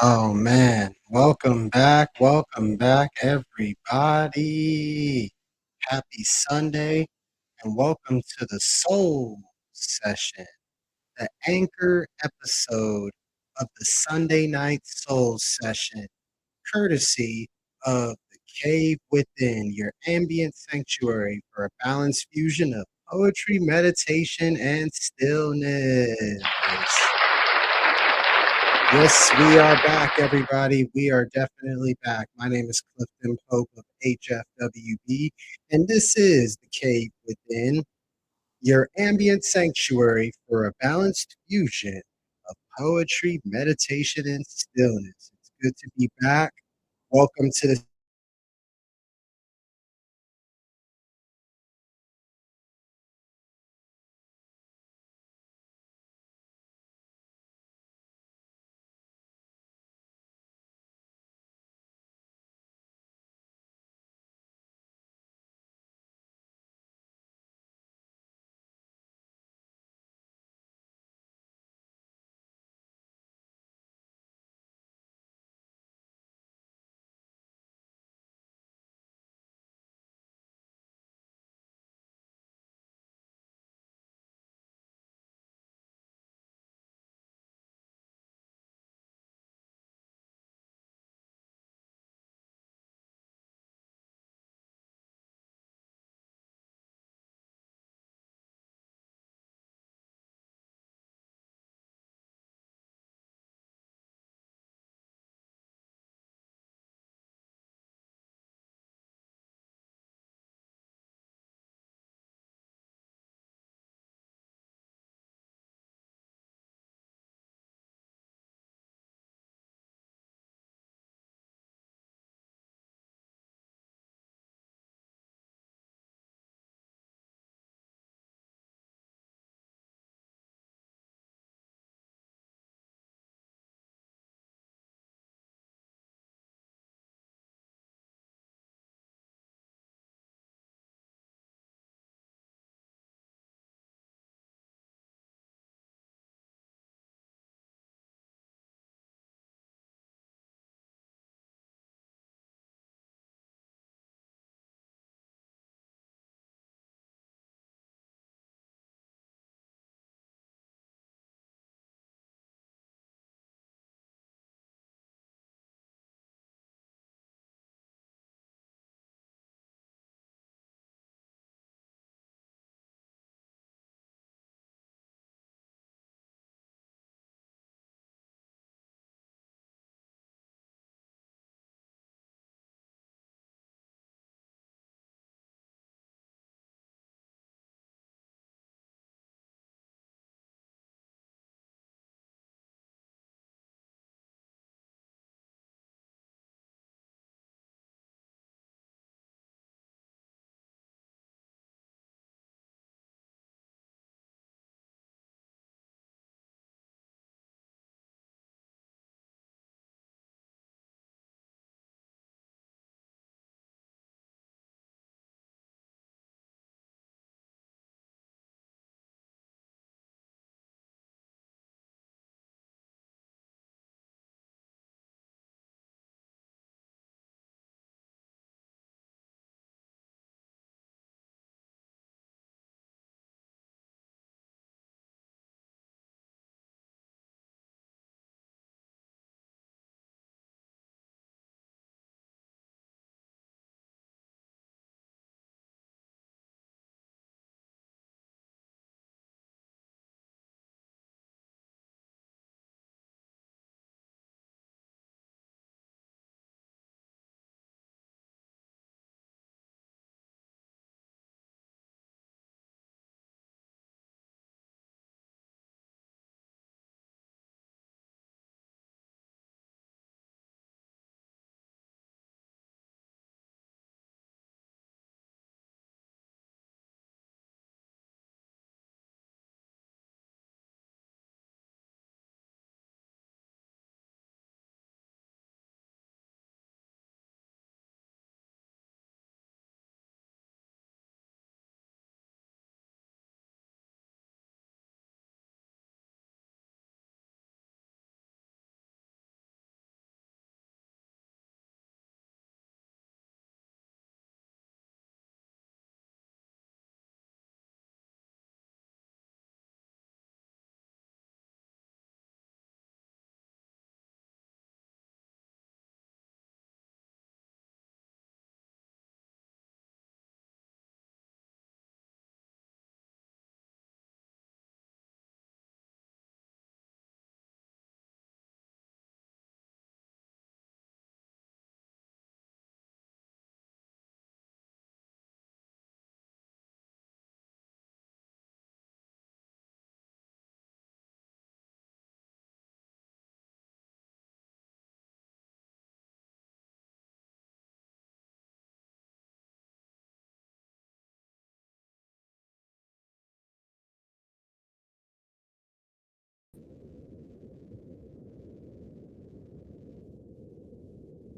Oh man, welcome back, everybody. Happy Sunday, and welcome to the Soul Session, the anchor episode of the Sunday Night Soul Session, courtesy of the Cave Within, your ambient sanctuary for a balanced fusion of poetry, meditation, and stillness. Yes, we are back, everybody. We are definitely back. My name is Clifton Pope of HFWB, and this is The Cave Within, your ambient sanctuary for a balanced fusion of poetry, meditation, and stillness. It's good to be back. Welcome to the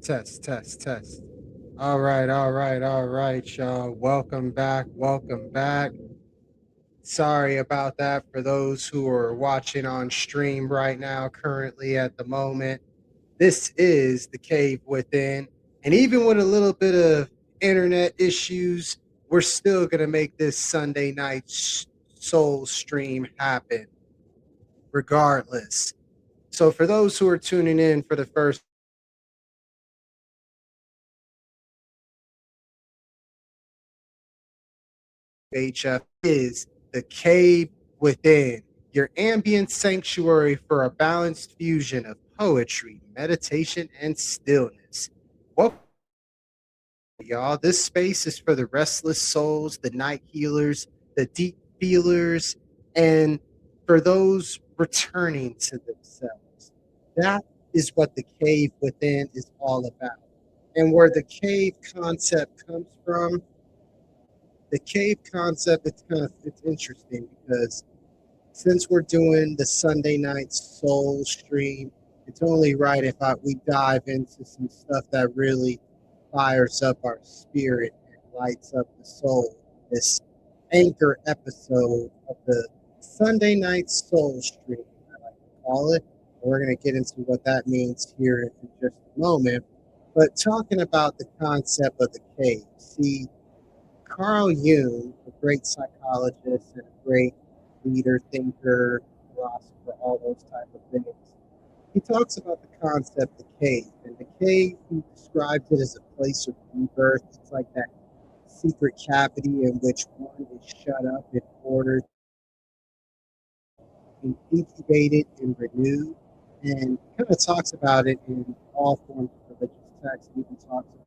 Test, test, test. All right, all right, all right, y'all. Welcome back. Welcome back. Sorry about that for those who are watching on stream right now, currently at the moment. This is the Cave Within. And even with a little bit of internet issues, we're still going to make this Sunday night soul stream happen regardless. So, for those who are tuning in for the first HF is the Cave Within, your ambient sanctuary for a balanced fusion of poetry, meditation, and stillness. Welcome, y'all. This space is for the restless souls, the night healers, the deep feelers, and for those returning to themselves. That is what the Cave Within is all about. And where the cave concept comes from, the cave concept, it's interesting because since we're doing the Sunday night soul stream, it's only right if we dive into some stuff that really fires up our spirit and lights up the soul. This anchor episode of the Sunday night soul stream, I like to call it. We're going to get into what that means here in just a moment. But talking about the concept of the cave, see, Carl Jung, a great psychologist and a great leader, thinker, philosopher, all those type of things, he talks about the concept of cave. And the cave, he describes it as a place of rebirth. It's like that secret cavity in which one is shut up in order to be incubated and renewed. And he kind of talks about it in all forms of religious texts. He even talks about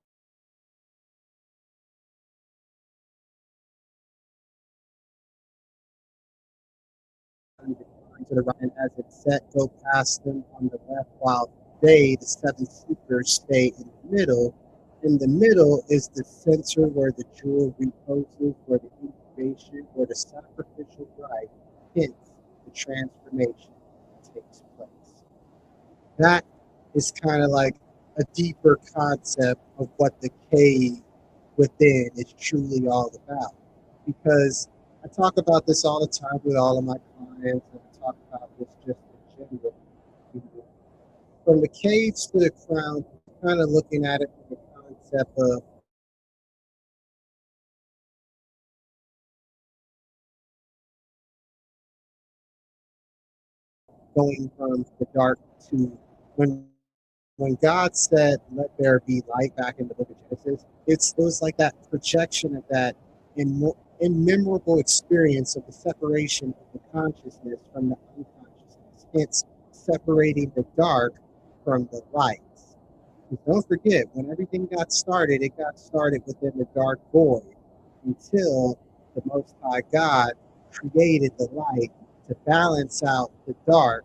to the right, and as it's set, go past them on the left, while they, the seven sleepers, stay in the middle. In the middle is the center where the jewel reposes, where the incubation, where the sacrificial rite, hence the transformation, takes place. That is kind of like a deeper concept of what the cave within is truly all about. Because I talk about this all the time with all of my clients, and I talk about this just in general. From the caves to the crown, kind of looking at it from the concept of going from the dark to when God said, "Let there be light," back in the book of Genesis, it was like that projection of that immemorable experience of the separation of the consciousness from the unconsciousness. It's separating the dark from the light. And don't forget, when everything got started, it got started within the dark void until the Most High God created the light to balance out the dark.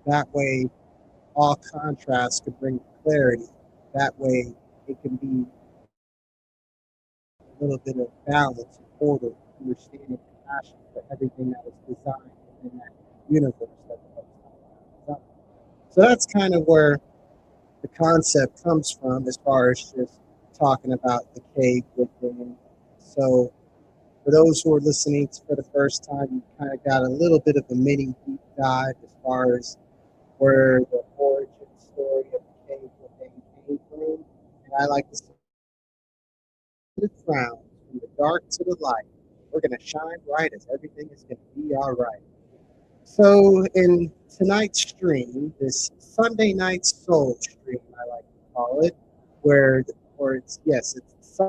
That way, all contrasts could bring clarity. That way, it can be a little bit of balance and order, understanding, compassion for everything that was designed within that universe that the Most High God designed. So that's kind of where the concept comes from as far as just talking about the cave within. So for those who are listening for the first time, you kind of got a little bit of a mini deep dive as far as where the origin story of the cave within came from. And I like to say the crown, from the dark to the light. We're going to shine bright as everything is going to be all right. So, in tonight's stream, this Sunday night soul stream, I like to call it, or it's, yes, it's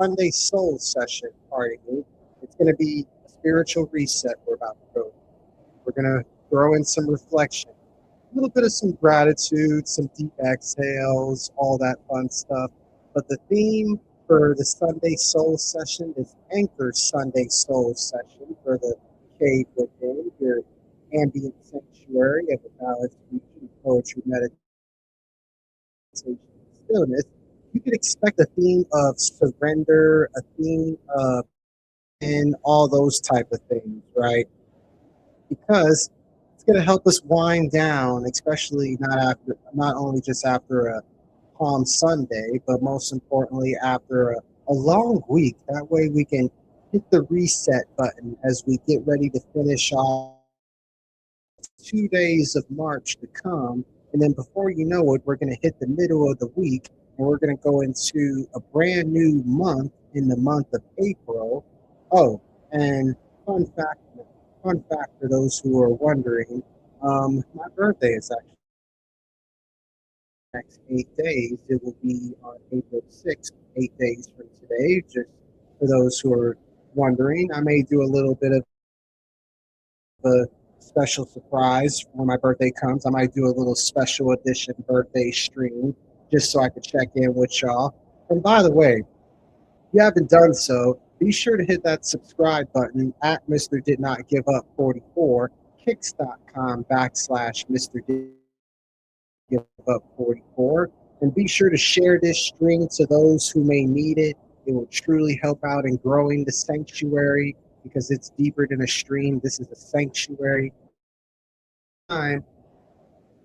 Sunday soul session, pardon me. It's going to be a spiritual reset we're about to go. We're going to throw in some reflection, a little bit of some gratitude, some deep exhales, all that fun stuff. But the theme for the Sunday Soul session is Anchor Sunday Soul session for the Cave Within, your ambient sanctuary of a balanced fusion of poetry, meditation, and stillness. You can expect a theme of surrender, a theme of and all those type of things, right? Because it's going to help us wind down, especially not only just after a Palm Sunday, but most importantly, after a long week. That way we can hit the reset button as we get ready to finish off 2 days of March to come. And then before you know it, we're going to hit the middle of the week and we're going to go into a brand new month in the month of April. Oh, and fun fact, fun fact for those who are wondering, my birthday is actually next 8 days. It will be on April 6th, 8 days from today. Just for those who are wondering, I may do a little bit of a special surprise when my birthday comes. I might do a little special edition birthday stream just so I could check in with y'all. And by the way, if you haven't done so, be sure to hit that subscribe button at Mr. Did Not Give Up 44, kicks.com/ Mr. Did Give Up 44. And be sure to share this stream to those who may need it. It will truly help out in growing the sanctuary because it's deeper than a stream. This is a sanctuary time.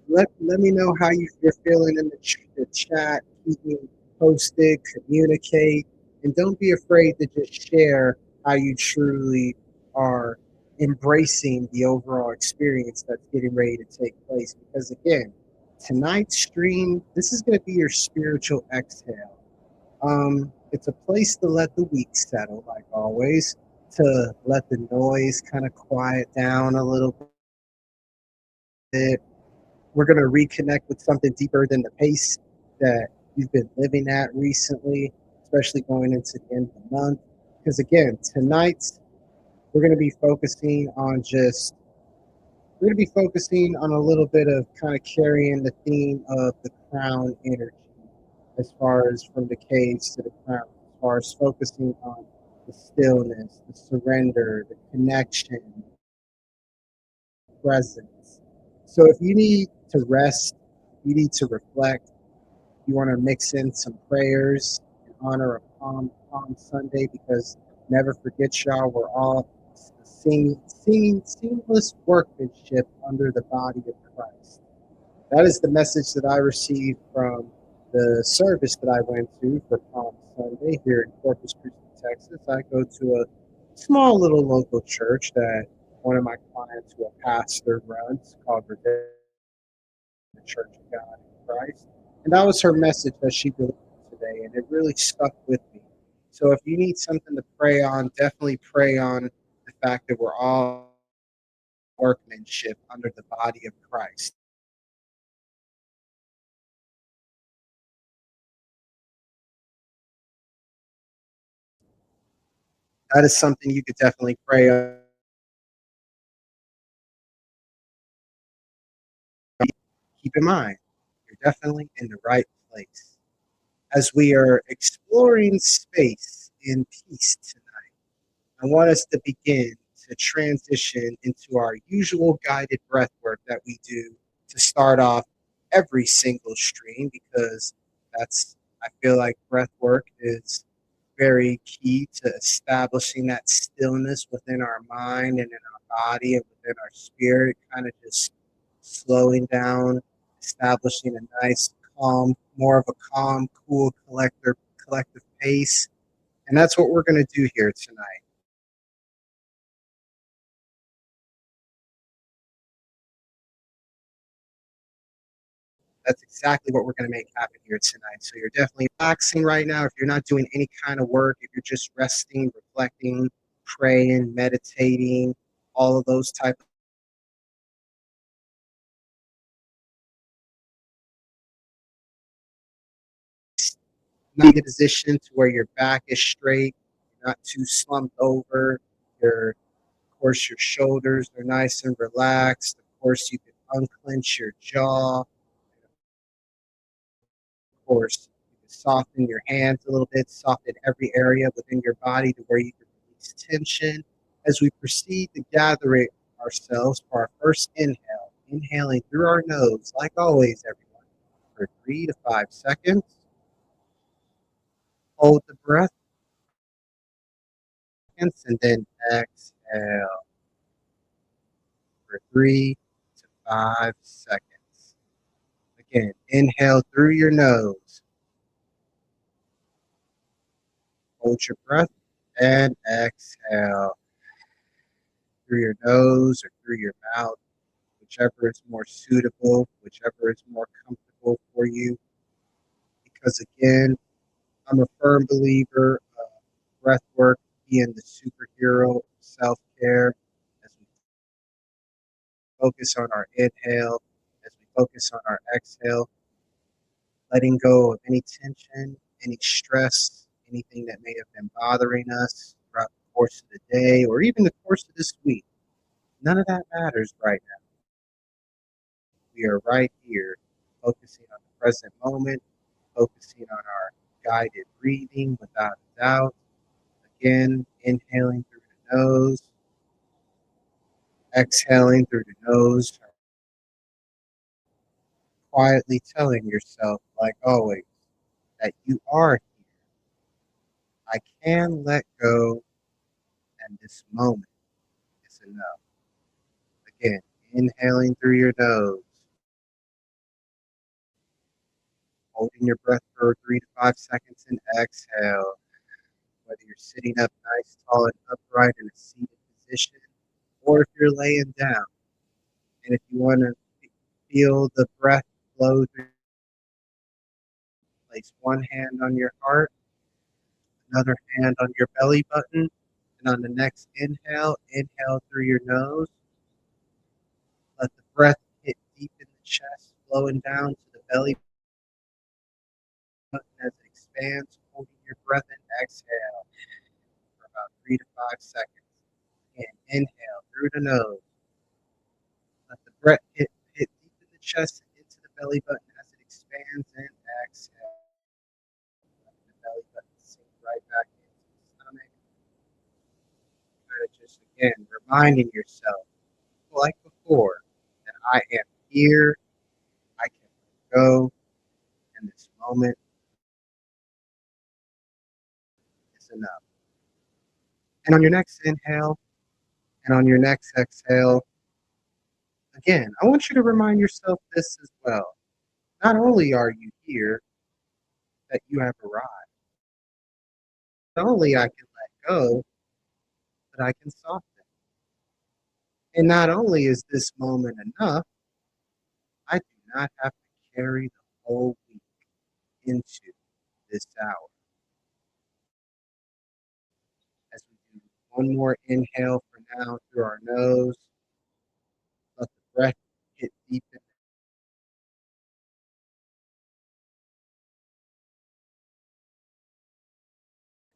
Let me know how you're feeling in the chat. Keep me posted, communicate, and don't be afraid to just share how you truly are embracing the overall experience that's getting ready to take place. Because again, tonight's stream, this is going to be your spiritual exhale. It's a place to let the week settle, like always, to let the noise kind of quiet down a little bit. We're going to reconnect with something deeper than the pace that you've been living at recently, especially going into the end of the month. Because again, tonight we're going to be focusing on just, we're going to be focusing on a little bit of kind of carrying the theme of the crown energy as far as from the caves to the crown, as far as focusing on the stillness, the surrender, the connection, presence. So if you need to rest, you need to reflect, you want to mix in some prayers in honor of Palm Sunday, because never forget, y'all, we're all seamless workmanship under the body of Christ. That is the message that I received from the service that I went to for Palm Sunday here in Corpus Christi, Texas. I go to a small little local church that one of my clients, who a pastor runs, called Redemption Church of God in Christ. And that was her message that she delivered today, and it really stuck with me. So if you need something to pray on, definitely pray on the fact that we're all workmanship under the body of Christ. That is something you could definitely pray on. Keep in mind, you're definitely in the right place. As we are exploring space in peace tonight, I want us to begin to transition into our usual guided breath work that we do to start off every single stream, because that's, I feel like breath work is very key to establishing that stillness within our mind and in our body and within our spirit, kind of just slowing down, establishing a nice calm, more of a calm, cool collective pace. And that's what we're going to do here tonight. That's exactly what we're going to make happen here tonight. So you're definitely relaxing right now. If you're not doing any kind of work, if you're just resting, reflecting, praying, meditating, all of those type of, not in a position to where your back is straight, you're not too slumped over. Your, of course, your shoulders are nice and relaxed. Of course, you can unclench your jaw. Of course, you can soften your hands a little bit, soften every area within your body to where you can release tension. As we proceed to gather it ourselves for our first inhale, inhaling through our nose, like always, everyone, for 3 to 5 seconds. Hold the breath, and then exhale for 3 to 5 seconds. Again, inhale through your nose, hold your breath, and exhale through your nose or through your mouth, whichever is more suitable, whichever is more comfortable for you. Because again, I'm a firm believer of breath work being the superhero of self care as we focus on our inhale, as we focus on our exhale, letting go of any tension, any stress, anything that may have been bothering us throughout the course of the day or even the course of this week. None of that matters right now. We are right here, focusing on the present moment, focusing on our guided breathing without a doubt. Again, inhaling through the nose, exhaling through the nose, quietly telling yourself, like always, that you are here. I can let go, and this moment is enough. Again, inhaling through your nose, holding your breath for 3 to 5 seconds, and exhale. Whether you're sitting up nice, tall, and upright in a seated position, or if you're laying down. And if you want to feel the breath flow through, place one hand on your heart, another hand on your belly button, and on the next inhale, inhale through your nose. Let the breath hit deep in the chest, flowing down to the belly button as it expands, holding your breath and exhale for about 3 to 5 seconds. And inhale through the nose. Let the breath hit deep in the chest and into the belly button as it expands, and exhale. Let the belly button sink right back into the stomach. Kind of just again reminding yourself, like before, that I am here, I can let go, and this moment is enough. And on your next inhale and on your next exhale, again, I want you to remind yourself this as well. Not only are you here, that you have arrived. Not only I can let go, but I can soften. And not only is this moment enough, I do not have to carry the whole week into this hour. As we do one more inhale for now through our nose, let the breath get deep in the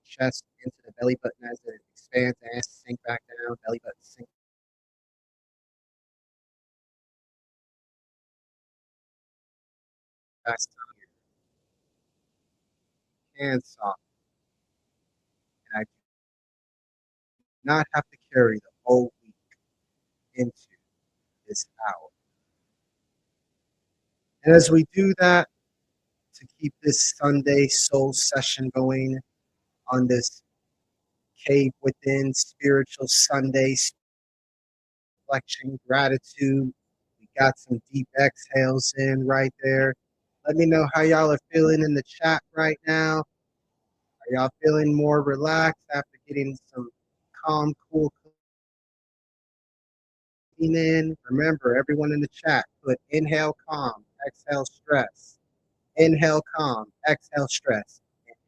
chest, into the belly button as it expands and sink back down, belly button sink back down. Your hands soft, and I do not have to carry the whole week into this hour. And as we do that, to keep this Sunday soul session going on this Cave Within Spiritual Sunday reflection, gratitude. We got some deep exhales in right there. Let me know how y'all are feeling in the chat right now. Are y'all feeling more relaxed after getting some calm, cool clean in? Remember, everyone in the chat, put inhale calm, exhale stress. Inhale calm, exhale stress.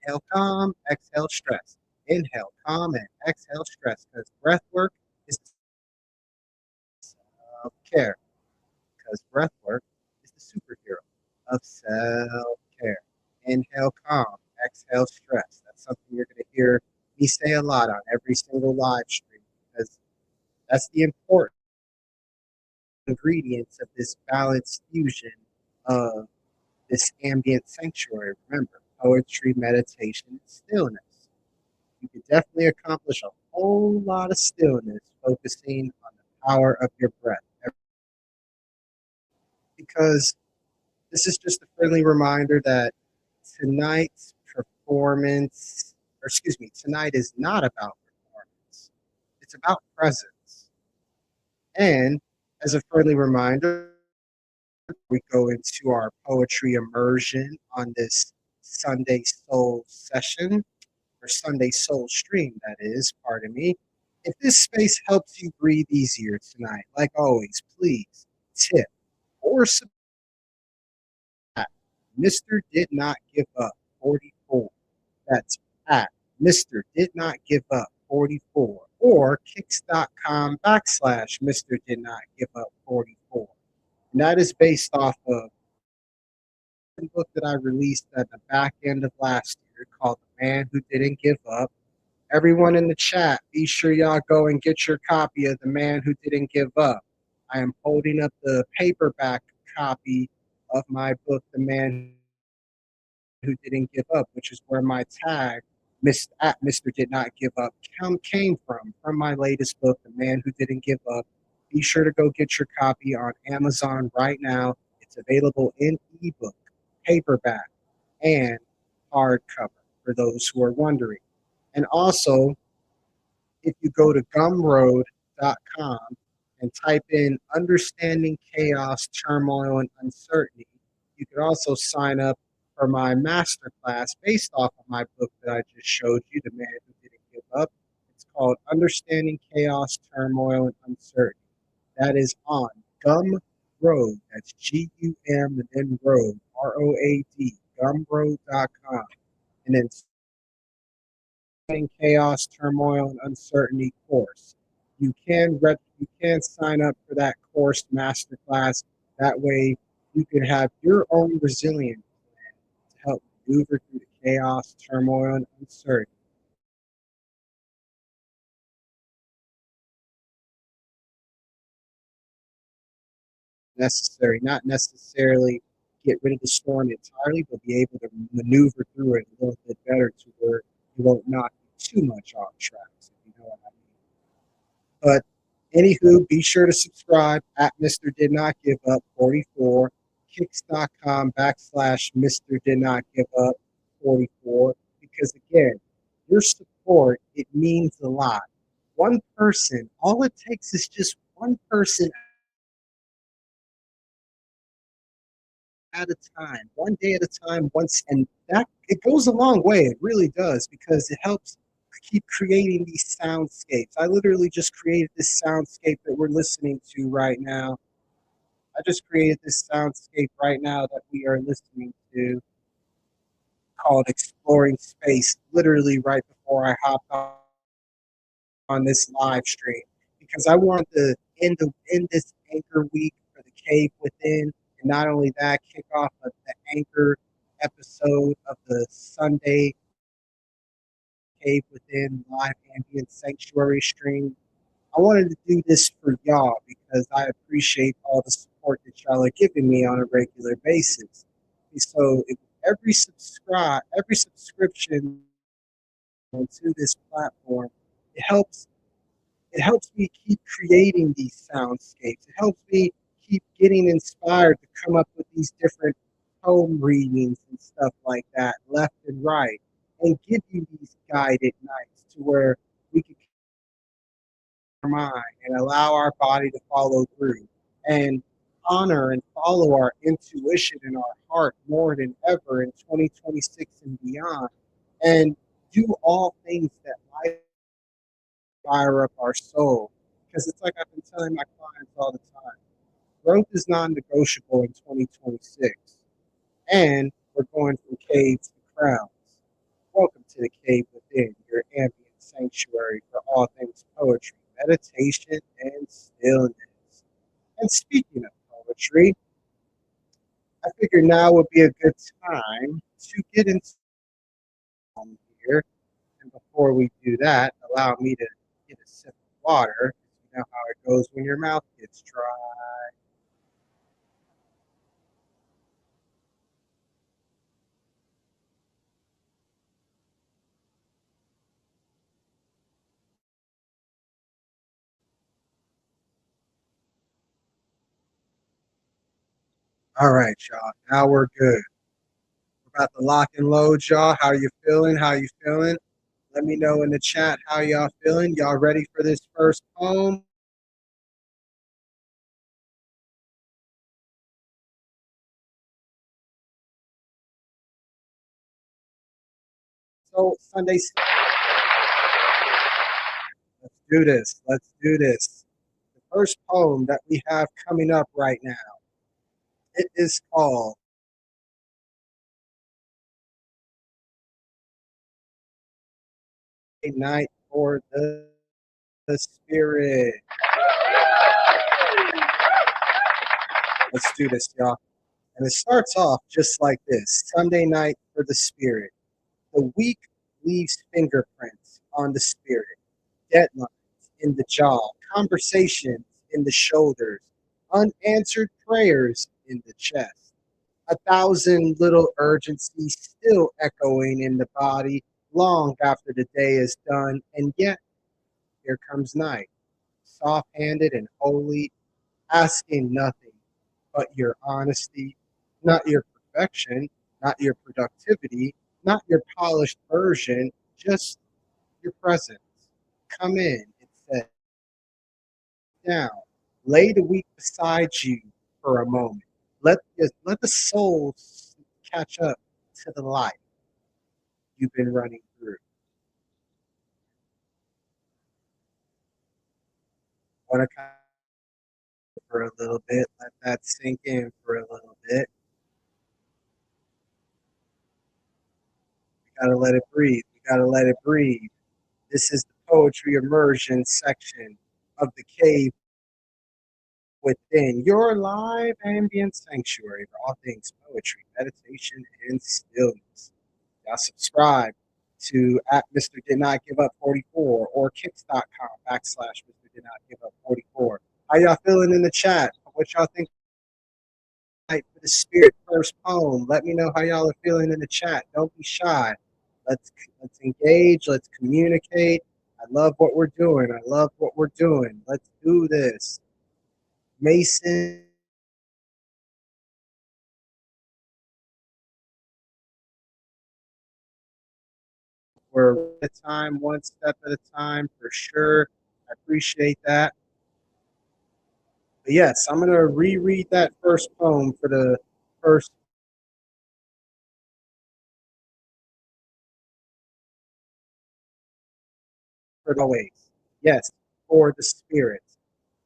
Inhale calm, exhale stress. Inhale calm and exhale stress. Because breath work is self care. Because breath work is the superhero of self care. Inhale calm, exhale stress. That's something you're going to hear me say a lot on every single live stream because that's the important ingredients of this balanced fusion of this ambient sanctuary. Remember, poetry, meditation, and stillness. You could definitely accomplish a whole lot of stillness focusing on the power of your breath. Because this is just a friendly reminder that tonight's performance, or excuse me, tonight is not about performance. It's about presence. And as a friendly reminder, We go into our poetry immersion on this Sunday Soul session, or Sunday Soul stream, that is, pardon me. If this space helps you breathe easier tonight, like always, please tip or subscribe. Mr. Did Not Give Up 44. That's at Mr. Did Not Give Up 44 or kicks.com/ Mr. Did Not Give Up 44. And that is based off of a book that I released at the back end of last year called The Man Who Didn't Give Up. Everyone in the chat, be sure y'all go and get your copy of The Man Who Didn't Give Up. I am holding up the paperback copy of my book, The Man Who Didn't Give Up, which is where my tag at Mr. Did Not Give Up came from my latest book, The Man Who Didn't Give Up. Be sure to go get your copy on Amazon right now. It's available in ebook, paperback, and hardcover for those who are wondering. And also, if you go to gumroad.com and type in understanding chaos, turmoil, and uncertainty, you could also sign up for my masterclass based off of my book that I just showed you, The Man Who Didn't Give Up. It's called Understanding Chaos, Turmoil, and Uncertainty. That is on Gumroad. That's Gum and then Road, ROAD, gumroad.com. And then chaos, turmoil, and uncertainty course. You can sign up for that course masterclass. That way, you can have your own resilience plan to help maneuver through the chaos, turmoil, and uncertainty. Necessary, not necessarily get rid of the storm entirely, but be able to maneuver through it a little bit better to where you won't knock you too much off track. If you know what I mean. But anywho, be sure to subscribe at Mr. Did Not Give Up 44, kicks.com/ Mr. Did Not Give Up 44. Because again, your support, it means a lot. One person, all it takes is just one person at a time, one day at a time, once, and that it goes a long way. It really does because it helps keep creating these soundscapes. I literally just created this soundscape that we're listening to right now. I just created this soundscape right now that we are listening to called Exploring Space, literally right before I hopped on this live stream because I wanted to end this anchor week for the cave within, and not only that, kick off the anchor episode of the Sunday cave within live ambient sanctuary stream. I wanted to do this for y'all because I appreciate all the support that y'all are giving me on a regular basis. And so if every subscription to this platform, it helps it helps me keep creating these soundscapes. It helps me keep getting inspired to come up with these different poem readings and stuff like that, left and right, and give you these guided nights to where we can our mind and allow our body to follow through and honor and follow our intuition and our heart more than ever in 2026 and beyond, and do all things that light fire up our soul. Because it's like I've been telling my clients all the time, growth is non-negotiable in 2026, and we're going from caves to crowns. Welcome to the Cave Within, your ambient sanctuary for all things poetry, meditation, and stillness. And speaking of poetry, I figured now would be a good time to get into here. And before we do that, allow me to get a sip of water. You know how it goes when your mouth gets dry. All right, y'all. Now we're good. We're about to lock and load, y'all. How you feeling? How you feeling? Let me know in the chat how y'all feeling. Y'all ready for this first poem? Sunday. Let's do this. Let's do this. The first poem that we have coming up right now. It is called "A Night for the Spirit." Let's do this, y'all. And it starts off just like this: Sunday night for the spirit. The week leaves fingerprints on the spirit, deadlines in the jaw, conversations in the shoulders, unanswered prayers in the chest. A thousand little urgencies still echoing in the body long after the day is done, and yet here comes night, soft handed and holy, asking nothing but your honesty, not your perfection, not your productivity, not your polished version, just your presence. Come in, it says, down, lay the week beside you for a moment. Let the soul catch up to the life you've been running through. Want to for a little bit, let that sink in for a little bit. We gotta let it breathe. We gotta let it breathe. This is the poetry immersion section of the cave within your live ambient sanctuary for all things poetry, meditation, and stillness. Y'all subscribe to at Mr. Did Not Give Up 44 or kicks.com/Mr. Did Not Give Up 44. How y'all feeling in the chat? What y'all think for the spirit first poem? Let me know how y'all are feeling in the chat. Don't be shy. Let's engage. Let's communicate. I love what we're doing. I love what we're doing. Let's do this. Mason, we're at a time, one step at a time for sure. I appreciate that. But yes, I'm gonna reread that first poem for the first for always. Yes, for the spirit.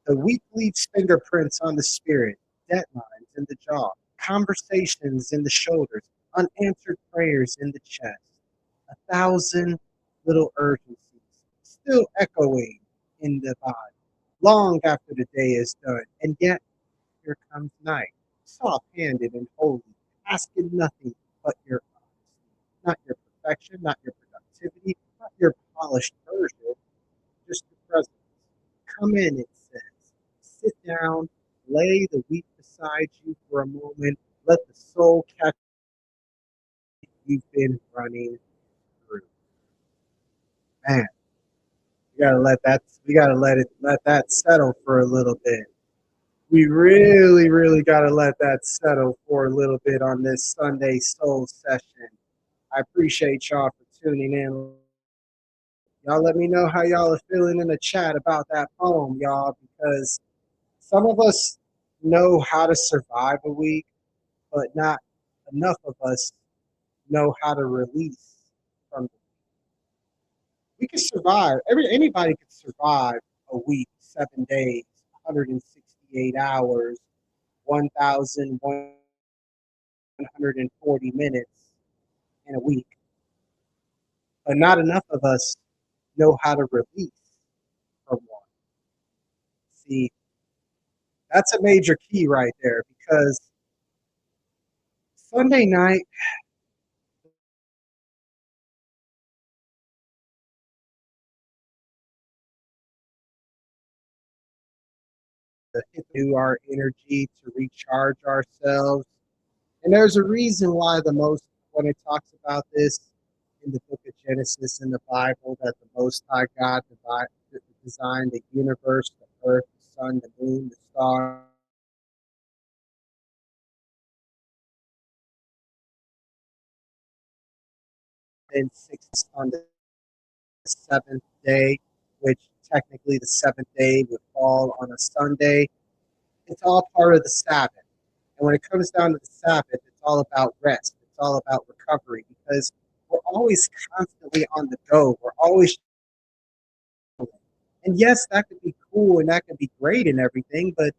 The week leaves fingerprints on the spirit, deadlines in the jaw, conversations in the shoulders, unanswered prayers in the chest. A thousand little urgencies still echoing in the body, long after the day is done. And yet, here comes night, soft handed and holy, asking nothing but your honesty, not your perfection, not your productivity, not your polished version, just your presence. Come in, it says. Sit down, lay the week beside you for a moment, let the soul catch you've been running through. Man, we gotta let that settle for a little bit. We really, really gotta let that settle for a little bit on this Sunday soul session. I appreciate y'all for tuning in. Y'all let me know how y'all are feeling in the chat about that poem, y'all, because some of us know how to survive a week, but not enough of us know how to release from it. We can survive. Anybody can survive a week, 7 days, 168 hours, 1,140 minutes in a week. But not enough of us know how to release from one. See, that's a major key right there because Sunday night, to renew our energy, to recharge ourselves. And there's a reason why when it talks about this in the book of Genesis in the Bible, that the Most High God designed the universe, the earth, the sun, the moon, the stars, and six on the seventh day, which technically the seventh day would fall on a Sunday. It's all part of the Sabbath. And when it comes down to the Sabbath, it's all about rest. It's all about recovery because we're always constantly on the go. We're always, and yes, that could be cool and that could be great and everything, but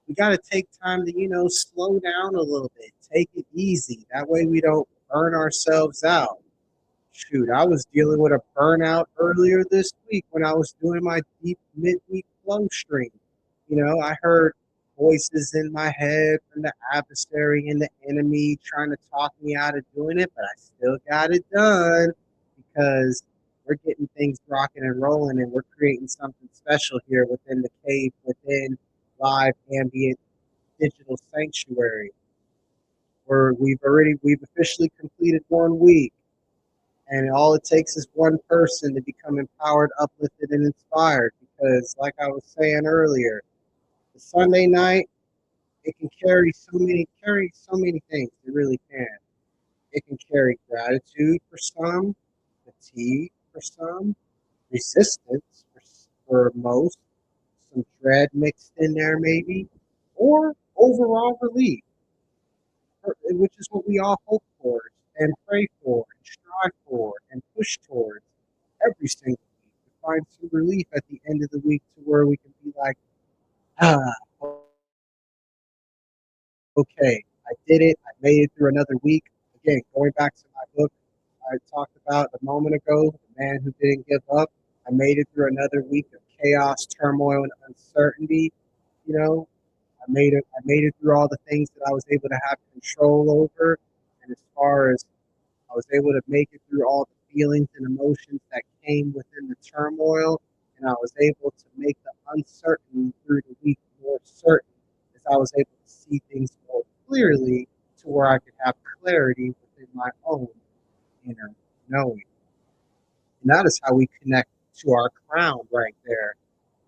we got to take time to, slow down a little bit, take it easy. That way we don't burn ourselves out. Shoot, I was dealing with a burnout earlier this week when I was doing my deep midweek flow stream. I heard voices in my head from the adversary and the enemy trying to talk me out of doing it, but I still got it done because we're getting things rocking and rolling and we're creating something special here within the cave, within live ambient digital sanctuary. Where we've officially completed 1 week. And all it takes is one person to become empowered, uplifted, and inspired. Because, like I was saying earlier, the Sunday night it can carry so many things. It really can. It can carry gratitude for some, fatigue for some, resistance for most, some dread mixed in there maybe, or overall relief, which is what we all hope for and pray for and strive for and push towards every single week to find some relief at the end of the week to where we can be like, ah, okay, I did it. I made it through another week. Again, going back to my book I talked about a moment ago, The Man Who Didn't Give Up. I made it through another week of chaos, turmoil, and uncertainty. You know, I made it through all the things that I was able to have control over. And as far as I was able to make it through all the feelings and emotions that came within the turmoil, and I was able to make the uncertain through the week more certain as I was able to see things more clearly to where I could have clarity within my own inner knowing. And that is how we connect to our crown right there.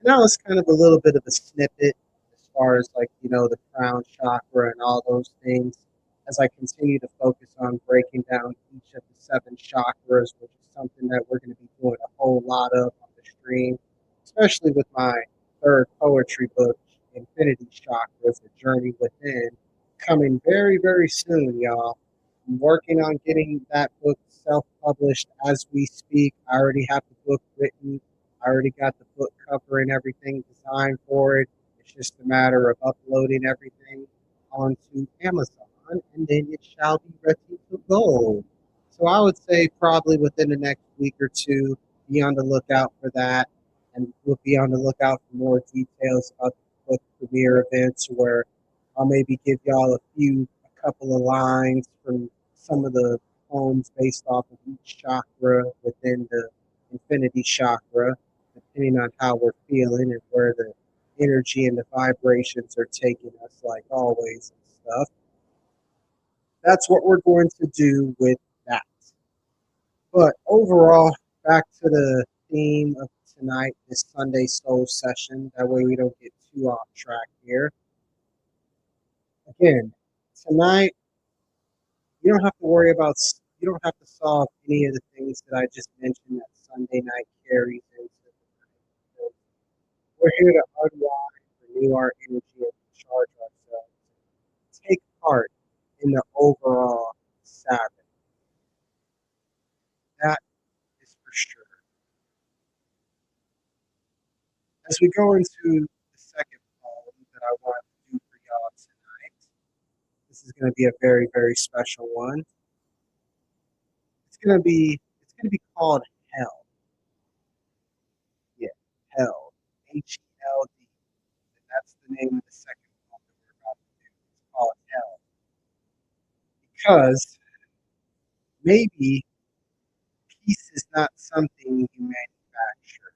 And that was kind of a little bit of a snippet as far as like, the crown chakra and all those things. As I continue to focus on breaking down each of the seven chakras, which is something that we're going to be doing a whole lot of on the stream, especially with my third poetry book, Infinity Chakras, The Journey Within, coming very, very soon, y'all. I'm working on getting that book self-published as we speak. I already have the book written. I already got the book cover and everything designed for it. It's just a matter of uploading everything onto Amazon, and then it shall be ready to go. So I would say probably within the next week or two, be on the lookout for that, and we'll be on the lookout for more details about the book premiere events where I'll maybe give y'all a couple of lines from some of the poems based off of each chakra within the infinity chakra, depending on how we're feeling and where the energy and the vibrations are taking us, like always and stuff. That's what we're going to do with that. But overall, back to the theme of tonight, this Sunday Soul session. That way we don't get too off track here. Again, tonight you don't have to solve any of the things that I just mentioned that Sunday night carries into the night. We're here to unwind, renew our energy, and recharge ourselves. Take part in the overall Sabbath. That is for sure. As we go into the second poem that I want to do for y'all tonight, this is going to be a very, very special one. It's gonna be called Hell. Yeah, Hell. HELD. And that's the name of the second poem that we're about to do. It's called Hell. Because maybe peace is not something you manufacture.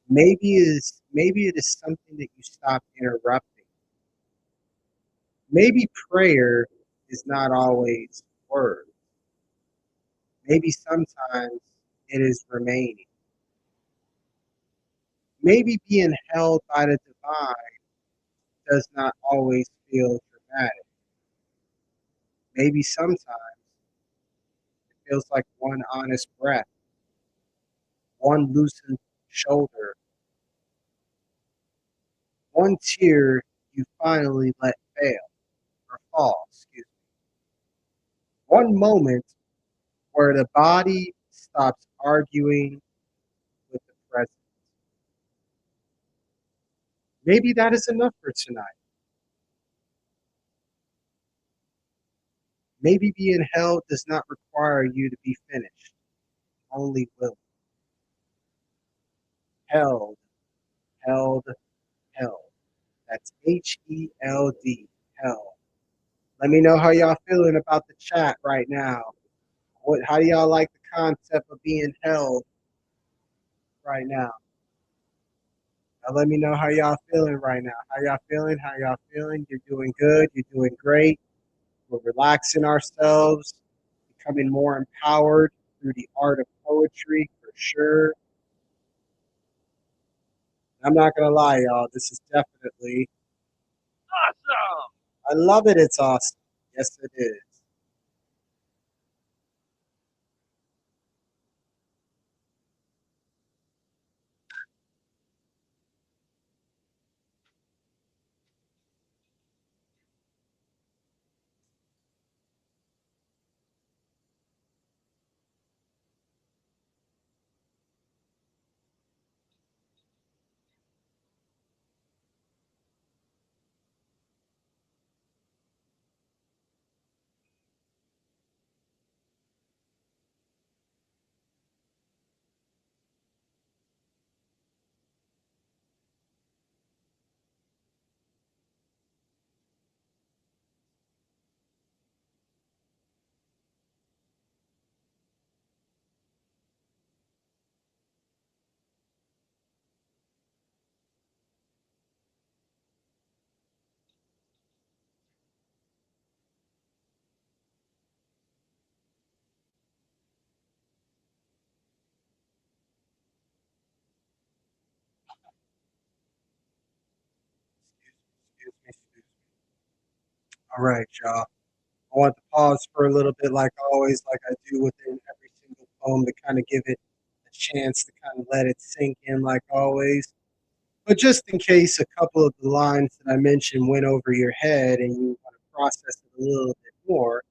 Maybe it is something that you stop interrupting. Maybe prayer is not always words. Maybe sometimes it is remaining. Maybe being held by the divine does not always feel dramatic. Maybe sometimes it feels like one honest breath, one loosened shoulder, one tear you finally let fail or fall, excuse me. One moment where the body stops arguing with the present. Maybe that is enough for tonight. Maybe being held does not require you to be finished, only will. Held, held, held. That's HELD, held. Let me know how y'all feeling about the chat right now. How do y'all like the concept of being held right now? Now let me know how y'all feeling right now. How y'all feeling? How y'all feeling? You're doing good. You're doing great. We're relaxing ourselves, becoming more empowered through the art of poetry for sure. I'm not gonna lie, y'all. This is definitely awesome. I love it. It's awesome. Yes, it is. Excuse me. All right, y'all. I want to pause for a little bit, like always, like I do within every single poem, to kind of give it a chance to kind of let it sink in, like always. But just in case a couple of the lines that I mentioned went over your head and you want to process it a little bit more,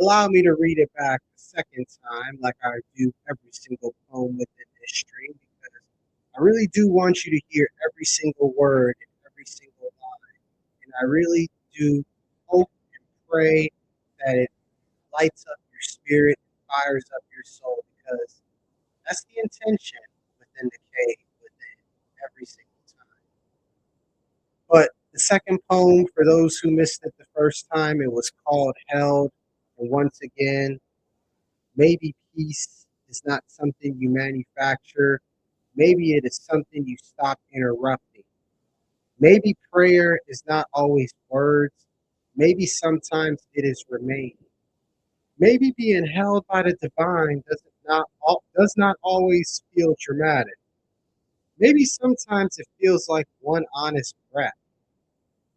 allow me to read it back a second time, like I do every single poem within this stream, because I really do want you to hear every single word and every single line. And I really do hope and pray that it lights up your spirit, fires up your soul, because that's the intention within the cave, within every single time. But the second poem, for those who missed it the first time, it was called Held. And once again, maybe peace is not something you manufacture. Maybe it is something you stop interrupting. Maybe prayer is not always words. Maybe sometimes it is remaining. Maybe being held by the divine does not always feel dramatic. Maybe sometimes it feels like one honest breath,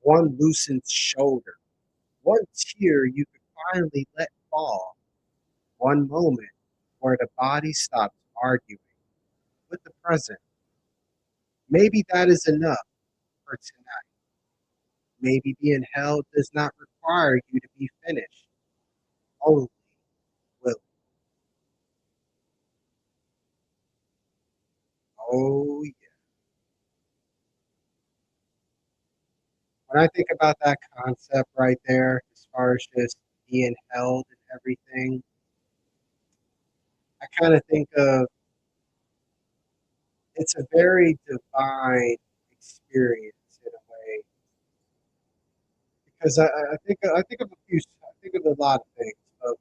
one loosened shoulder, one tear you could finally let fall, one moment where the body stops arguing with the present. Maybe that is enough for tonight. Maybe being held does not require you to be finished. Only will. Oh, yeah. When I think about that concept right there, as far as just being held and everything, I kind of think of it's a very divine experience in a way, because I think of a few, I think of a lot of things, but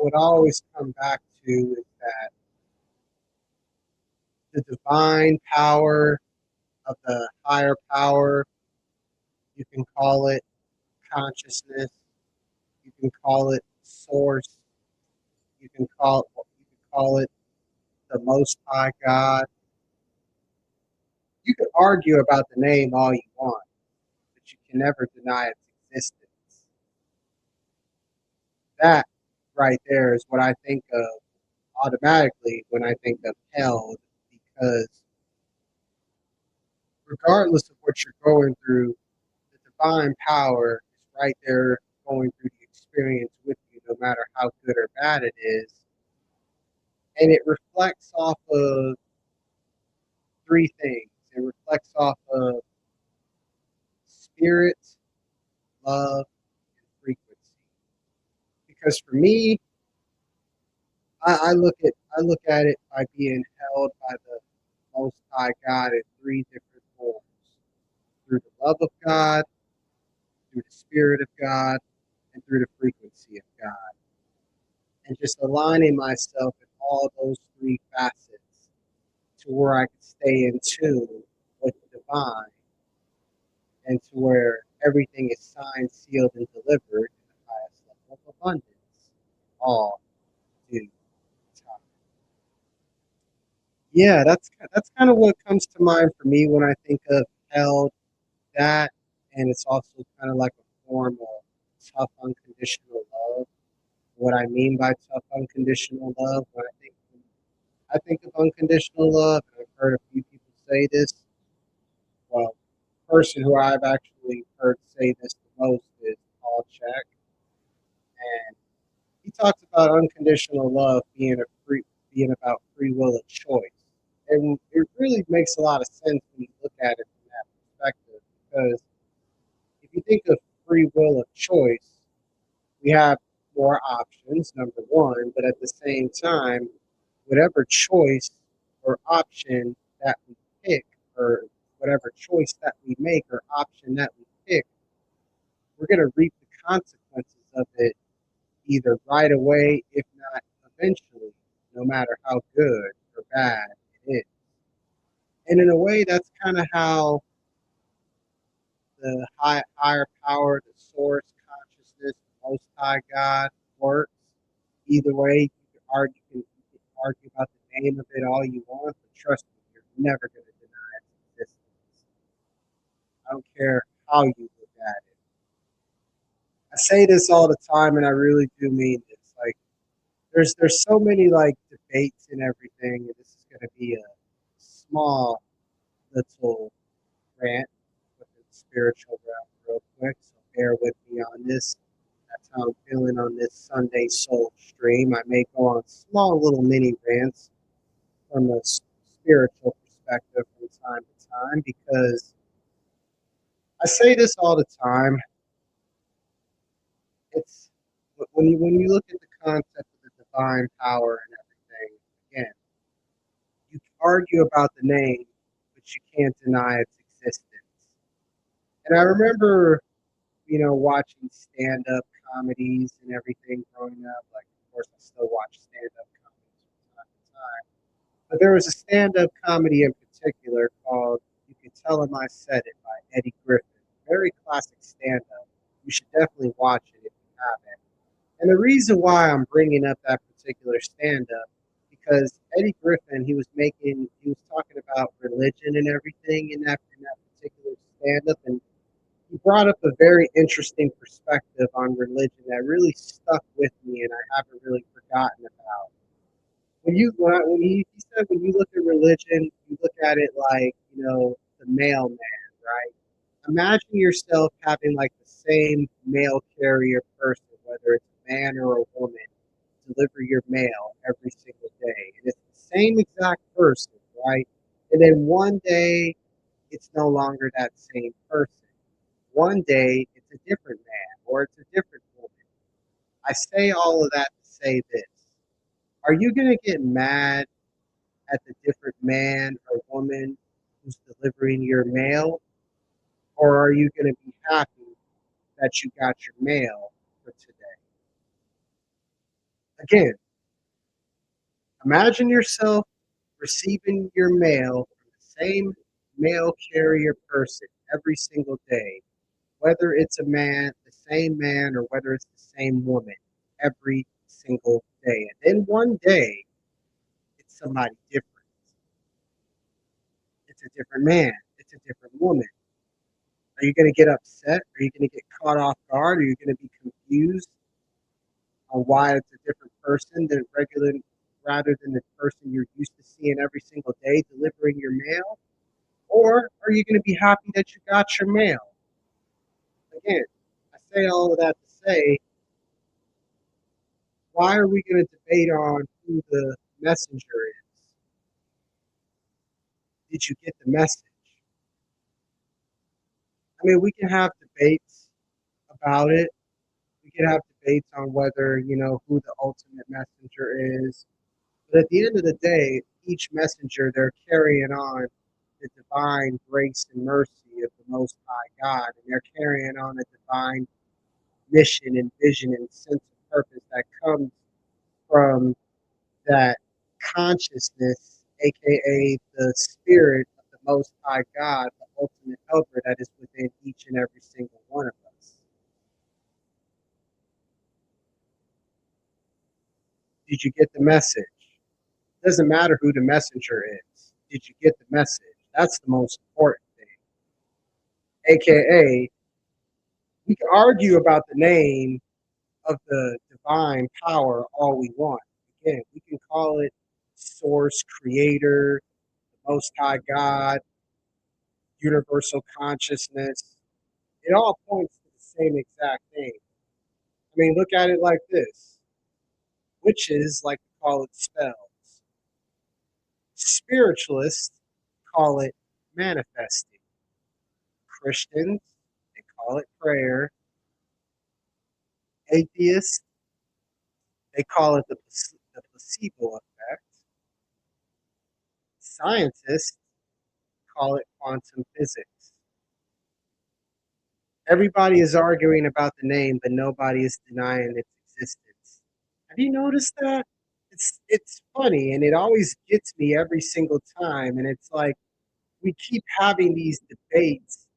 what I always come back to is that the divine power of the higher power, you can call it consciousness, you can call it source, you can call it the Most High God. You could argue about the name all you want, but you can never deny its existence. That right there is what I think of automatically when I think of held, because regardless of what you're going through, the divine power is right there going through the experience with you, no matter how good or bad it is. and it reflects off of three things. It reflects off of spirit, love, and frequency. Because for me, I look at it by being held by the Most High God in three different forms: through the love of God, through the Spirit of God, and through the frequency of God. And just aligning myself in all those three facets to where I can stay in tune with the divine and to where everything is signed, sealed, and delivered in the highest level of abundance. All due time. Yeah, that's kind of what comes to mind for me when I think of held, that, and it's also kind of like a form of tough unconditional love. What I mean by tough unconditional love, when I think of unconditional love, and I've heard a few people say this. Well, the person who I've actually heard say this the most is Paul Check, and he talks about unconditional love being about free will and choice. And it really makes a lot of sense when you look at it from that perspective, because if you think of free will and choice, we have more options, number one, but at the same time, whatever choice or option that we pick, or whatever choice that we make or option that we pick, we're going to reap the consequences of it either right away, if not eventually, no matter how good or bad it is. And in a way, that's kind of how the higher power, the source, consciousness, the Most High God works. Either way, you can argue about the name of it all you want, but trust me, you're never going to deny its existence. I don't care how you look at it. I say this all the time, and I really do mean this. Like, there's so many like debates and everything, and this is going to be a small little rant within the spiritual realm, real quick. So bear with me on this. That's how I'm feeling on this Sunday Soul stream. I may go on small little mini rants from a spiritual perspective from time to time, because I say this all the time. It's when you look at the concept of the divine power and everything. Again, you can argue about the name, but you can't deny its existence. And I remember, watching stand-up comedies and everything growing up. Like, of course, I still watch stand-up comedies from time to time. But there was a stand-up comedy in particular called "You Can Tell Him I Said It" by Eddie Griffin. Very classic stand-up. You should definitely watch it if you haven't. And the reason why I'm bringing up that particular stand-up, because Eddie Griffin, he was talking about religion and everything in that particular stand-up, and he brought up a very interesting perspective on religion that really stuck with me, and I haven't really forgotten about. He said, when you look at religion, you look at it like, the mailman, right? Imagine yourself having like the same mail carrier person, whether it's a man or a woman, deliver your mail every single day. And it's the same exact person, right? And then one day it's no longer that same person. One day it's a different man or it's a different woman. I say all of that to say this. Are you going to get mad at the different man or woman who's delivering your mail? Or are you going to be happy that you got your mail for today? Again, imagine yourself receiving your mail from the same mail carrier person every single day, whether it's a man, the same man, or whether it's the same woman every single day. And then one day, it's somebody different. It's a different man. It's a different woman. Are you going to get upset? Are you going to get caught off guard? Are you going to be confused on why it's a different person than regular, rather than the person you're used to seeing every single day delivering your mail? Or are you going to be happy that you got your mail? Again, I say all of that to say, why are we going to debate on who the messenger is? Did you get the message? I mean, we can have debates about it. We can have debates on whether, who the ultimate messenger is. But at the end of the day, each messenger, they're carrying on the divine grace and mercy of the Most High God. And they're carrying on a divine mission and vision and sense of purpose that comes from that consciousness, aka the spirit of the Most High God, the ultimate helper that is within each and every single one of us. Did you get the message? Doesn't matter who the messenger is. Did you get the message? That's the most important thing. AKA, we can argue about the name of the divine power all we want. Again, we can call it source, creator, the most high God, universal consciousness. It all points to the same exact thing. I mean, look at it like this. Witches like to call it spells. Spiritualists call it manifesting. Christians, they call it prayer. Atheists, they call it the placebo effect. Scientists call it quantum physics. Everybody is arguing about the name, but nobody is denying its existence. Have you noticed that? It's funny, and it always gets me every single time. And it's like we keep having these debates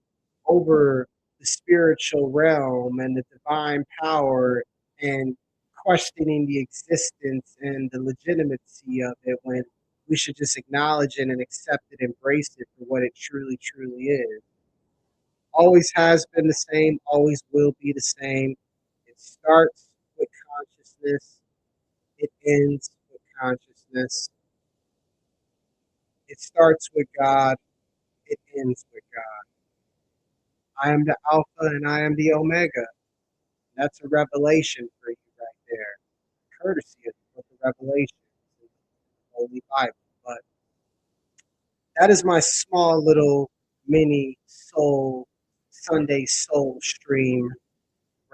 over the spiritual realm and the divine power and questioning the existence and the legitimacy of it when we should just acknowledge it and accept it, embrace it for what it truly, truly is. Always has been the same, always will be the same. It starts with consciousness, it ends with consciousness. It starts with God, it ends with God. I am the Alpha and I am the Omega. That's a revelation for you right there, courtesy of the book of Revelation, the Holy Bible. But that is my small little mini soul Sunday soul stream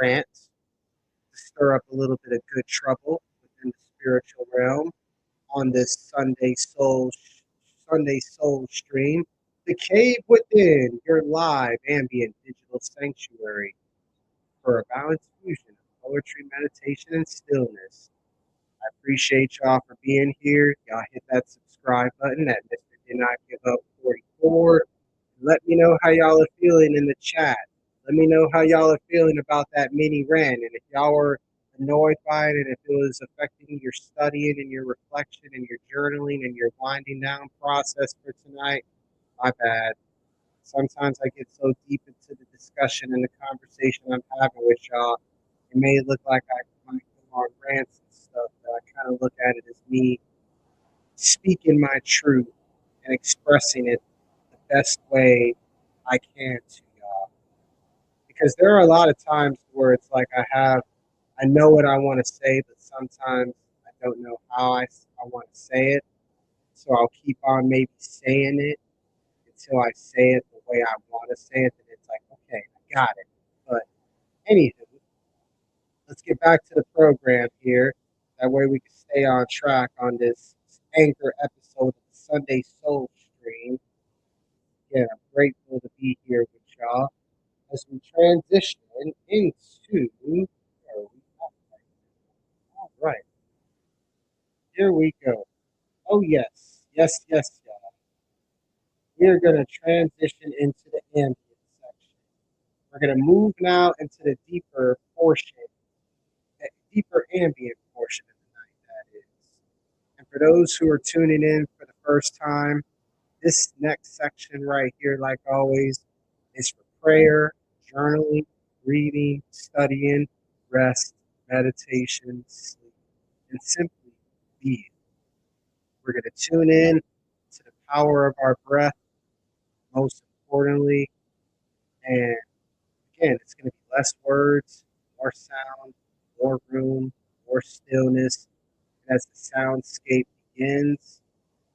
rant to stir up a little bit of good trouble within the spiritual realm on this Sunday soul stream. The Cave Within, your live ambient digital sanctuary for a balanced fusion of poetry, meditation, and stillness. I appreciate y'all for being here. Y'all hit that subscribe button at Mr. Did Not Give Up 44. Let me know how y'all are feeling in the chat. Let me know how y'all are feeling about that mini rant. And if y'all were annoyed by it and if it was affecting your studying and your reflection and your journaling and your winding down process for tonight, my bad. Sometimes I get so deep into the discussion and the conversation I'm having with y'all, it may look like I might go on rants and stuff, but I kind of look at it as me speaking my truth and expressing it the best way I can to y'all. Because there are a lot of times where it's like I know what I want to say, but sometimes I don't know how I want to say it. So I'll keep on maybe saying it until I say it the way I want to say it. And it's like, okay, I got it. But anywho, let's get back to the program here. That way we can stay on track on this anchor episode of the Sunday Soul Stream. Again, I'm grateful to be here with y'all as we transition into. All right, here we go. Oh, yes, yes, yes, y'all. We're going to transition into the ambient section. We're going to move now into the deeper portion, the deeper ambient portion of the night, that is. And for those who are tuning in for the first time, this next section right here, like always, is for prayer, journaling, reading, studying, rest, meditation, sleep, and simply being. We're going to tune in to the power of our breath, most importantly. And again, it's going to be less words, more sound, more room, more stillness. As the soundscape begins.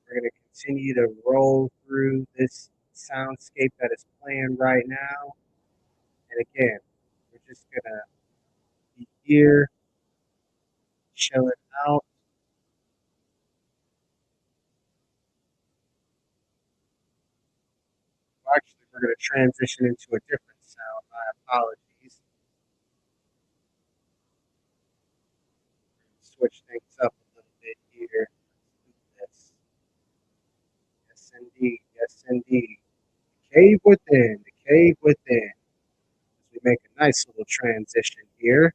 We're going to continue to roll through this soundscape that is playing right now. And again, we're just going to be here, chilling out. Actually, we're going to transition into a different sound. My apologies. Switch things up a little bit here. Let's do this. Yes, indeed. Yes, indeed. Cave within. The cave within. As we make a nice little transition here.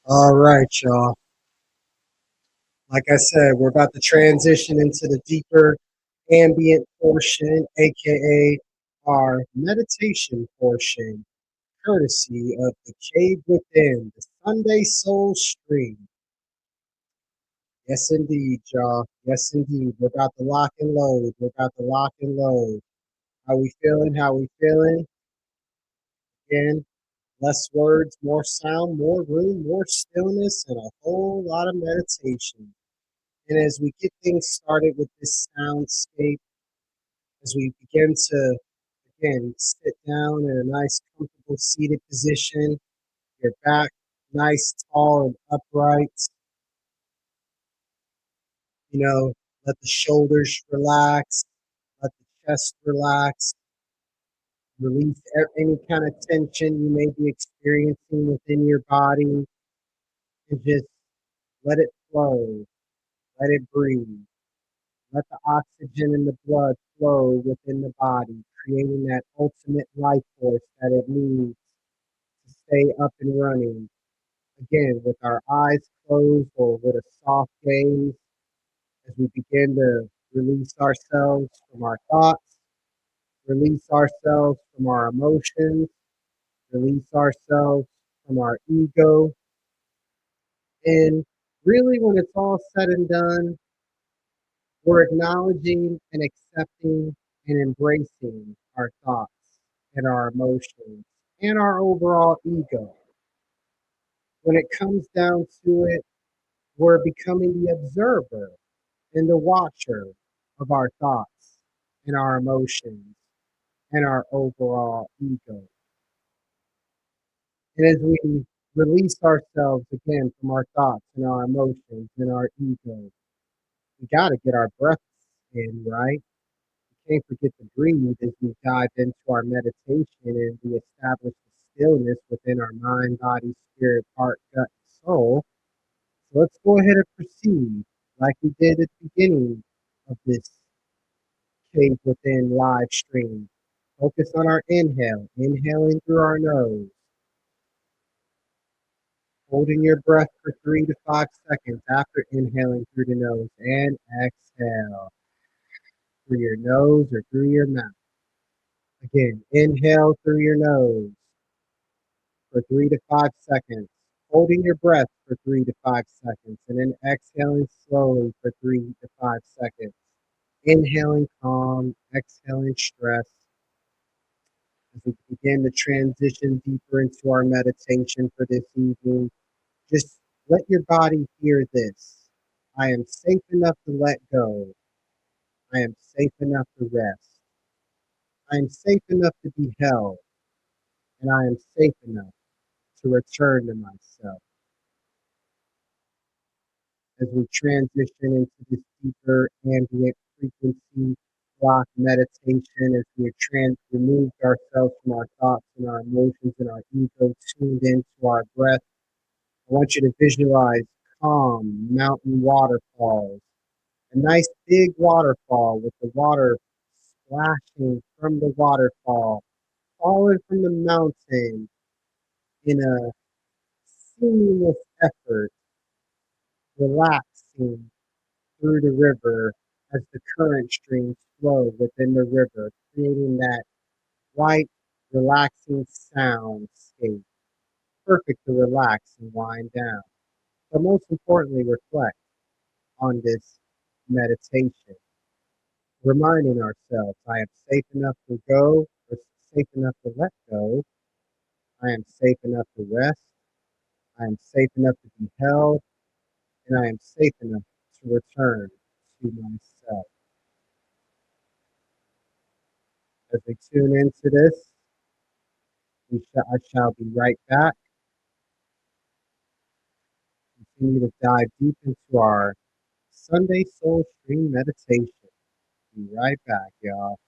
All right, y'all. Like I said, we're about to transition into the deeper ambient portion, aka our meditation portion, courtesy of the Cave Within, the Sunday Soul Stream. Yes, indeed, y'all. Yes, indeed. We're about to lock and load. We're about to lock and load. How we feeling? How we feeling? Again, less words, more sound, more room, more stillness, and a whole lot of meditation. And as we get things started with this soundscape, as we begin to, again, sit down in a nice, comfortable seated position, your back nice, tall, and upright, let the shoulders relax, let the chest relax, release any kind of tension you may be experiencing within your body, and just let it flow, let it breathe. Let the oxygen in the blood flow within the body, creating that ultimate life force that it needs to stay up and running. Again, with our eyes closed or with a soft gaze, as we begin to release ourselves from our thoughts, release ourselves from our emotions, release ourselves from our ego. And really, when it's all said and done, we're acknowledging and accepting and embracing our thoughts and our emotions and our overall ego. When it comes down to it, we're becoming the observer and the watcher of our thoughts and our emotions and our overall ego. And as we release ourselves again from our thoughts and our emotions and our ego, we got to get our breaths in, right? Can't forget to breathe as we dive into our meditation and we establish the stillness within our mind, body, spirit, heart, gut, and soul. So let's go ahead and proceed like we did at the beginning of this Cave Within live stream. Focus on our inhale, inhaling through our nose, holding your breath for 3 to 5 seconds after inhaling through the nose, and exhale through your nose or through your mouth. Again, inhale through your nose for 3 to 5 seconds, holding your breath for 3 to 5 seconds, and then exhaling slowly for 3 to 5 seconds. Inhaling calm, exhaling stress as we begin to transition deeper into our meditation for this evening. Just let your body hear this. I am safe enough to let go. I am safe enough to rest. I am safe enough to be held, and I am safe enough to return to myself. As we transition into this deeper ambient frequency block meditation, as we removed ourselves from our thoughts and our emotions and our ego, tuned into our breath, I want you to visualize calm mountain waterfalls, a nice big waterfall with the water splashing from the waterfall, falling from the mountain in a seamless effort, relaxing through the river as the current streams flow within the river, creating that white, relaxing soundscape, perfect to relax and wind down. But most importantly, reflect on this meditation, reminding ourselves I am safe enough to go, or safe enough to let go. I am safe enough to rest. I am safe enough to be held, and I am safe enough to return to myself. As we tune into this, I shall be right back. Continue to dive deep into our Sunday Soul Stream meditation. Be right back, y'all.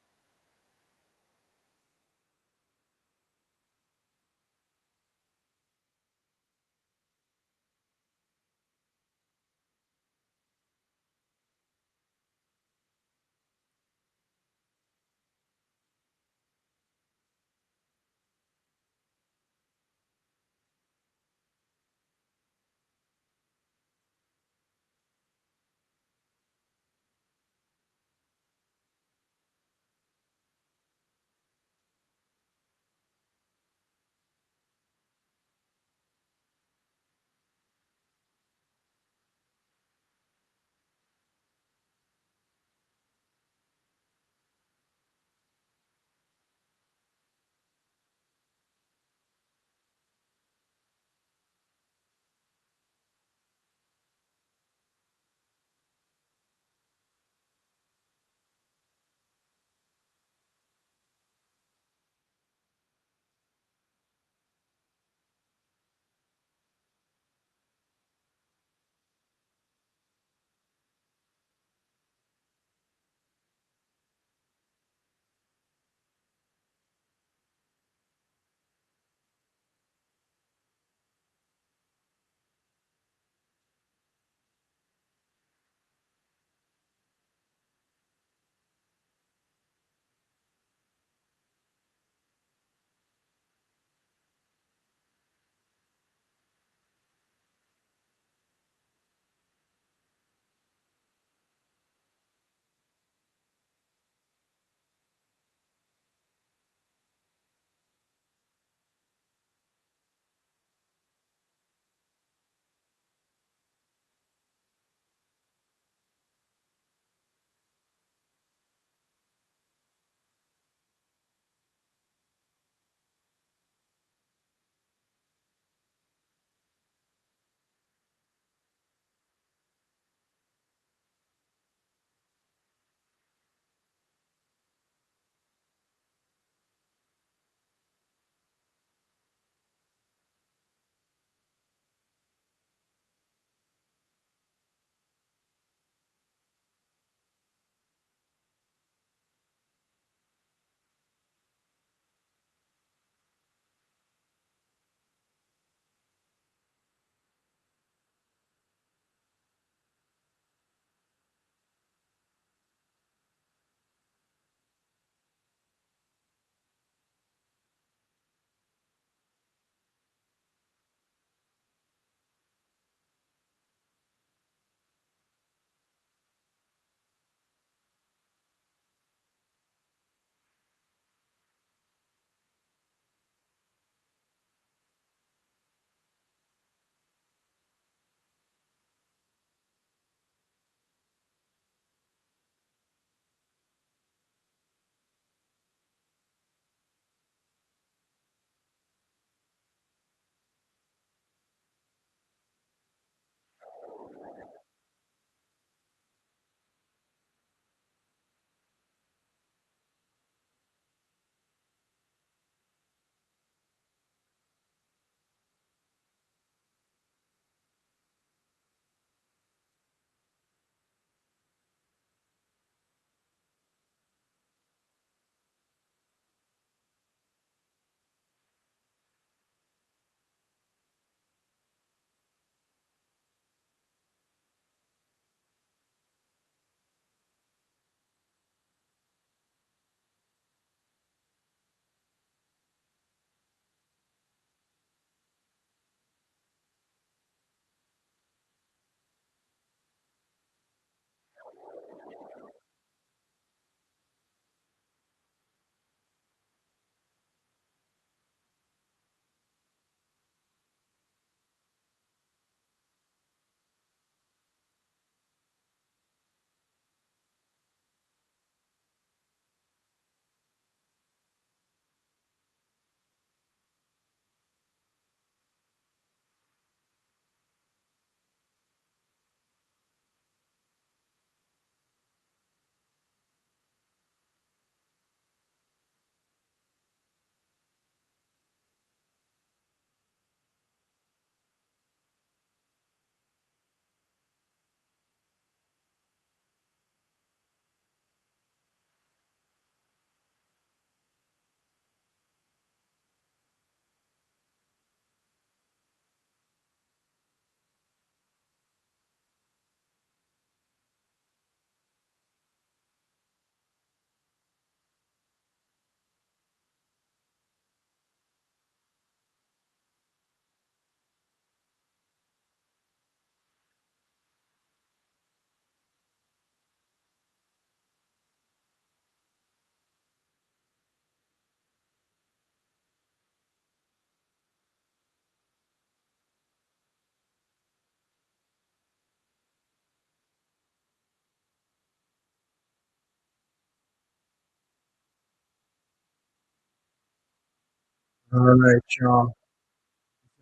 All right, y'all.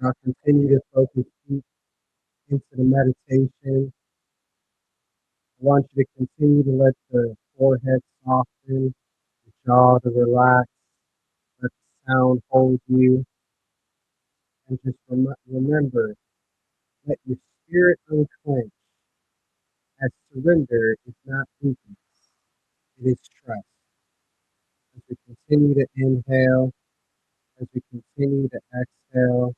I'll continue to focus deep into the meditation. I want you to continue to let the forehead soften, the jaw to relax, let the sound hold you, and just remember, let your spirit unclench, as surrender is not weakness, it is trust. As we continue to inhale, as we continue to exhale,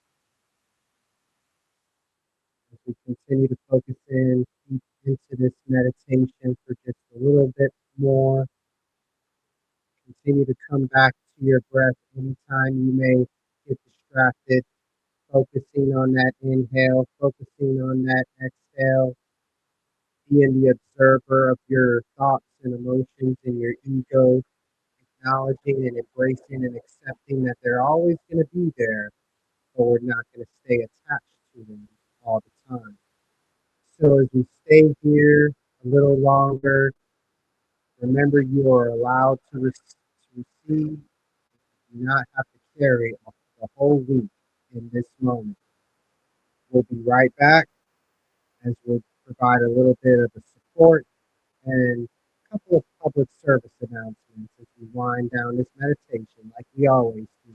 as we continue to focus in deep into this meditation for just a little bit more, continue to come back to your breath anytime you may get distracted, focusing on that inhale, focusing on that exhale, being the observer of your thoughts and emotions and your ego, acknowledging and embracing and accepting that they're always going to be there, but we're not going to stay attached to them all the time. So as we stay here a little longer, remember you are allowed to receive. Do not have to carry the whole week in this moment. We'll be right back as we'll provide a little bit of a support and a couple of public service announcements as we wind down this meditation like we always do,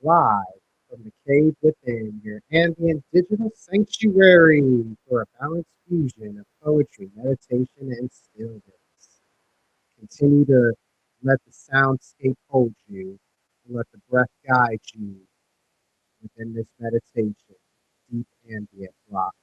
live from the cave within your ambient digital sanctuary for a balanced fusion of poetry, meditation, and stillness. Continue to let the soundscape hold you and let the breath guide you within this meditation. Deep ambient rock.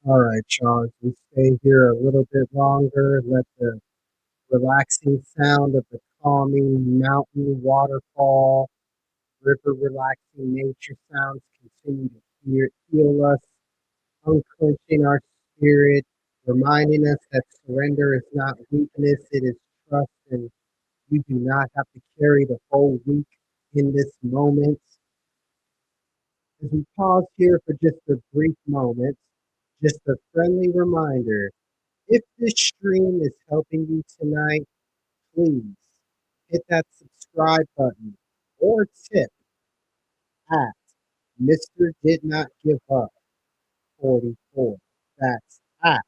All right, Charles, we stay here a little bit longer. Let the relaxing sound of the calming mountain waterfall, river relaxing nature sounds continue to heal us, unclenching our spirit, reminding us that surrender is not weakness, it is trust, and you do not have to carry the whole week in this moment. As we pause here for just a brief moment, just a friendly reminder, if this stream is helping you tonight, please hit that subscribe button or tip at Mr. Did Not Give Up 44. That's at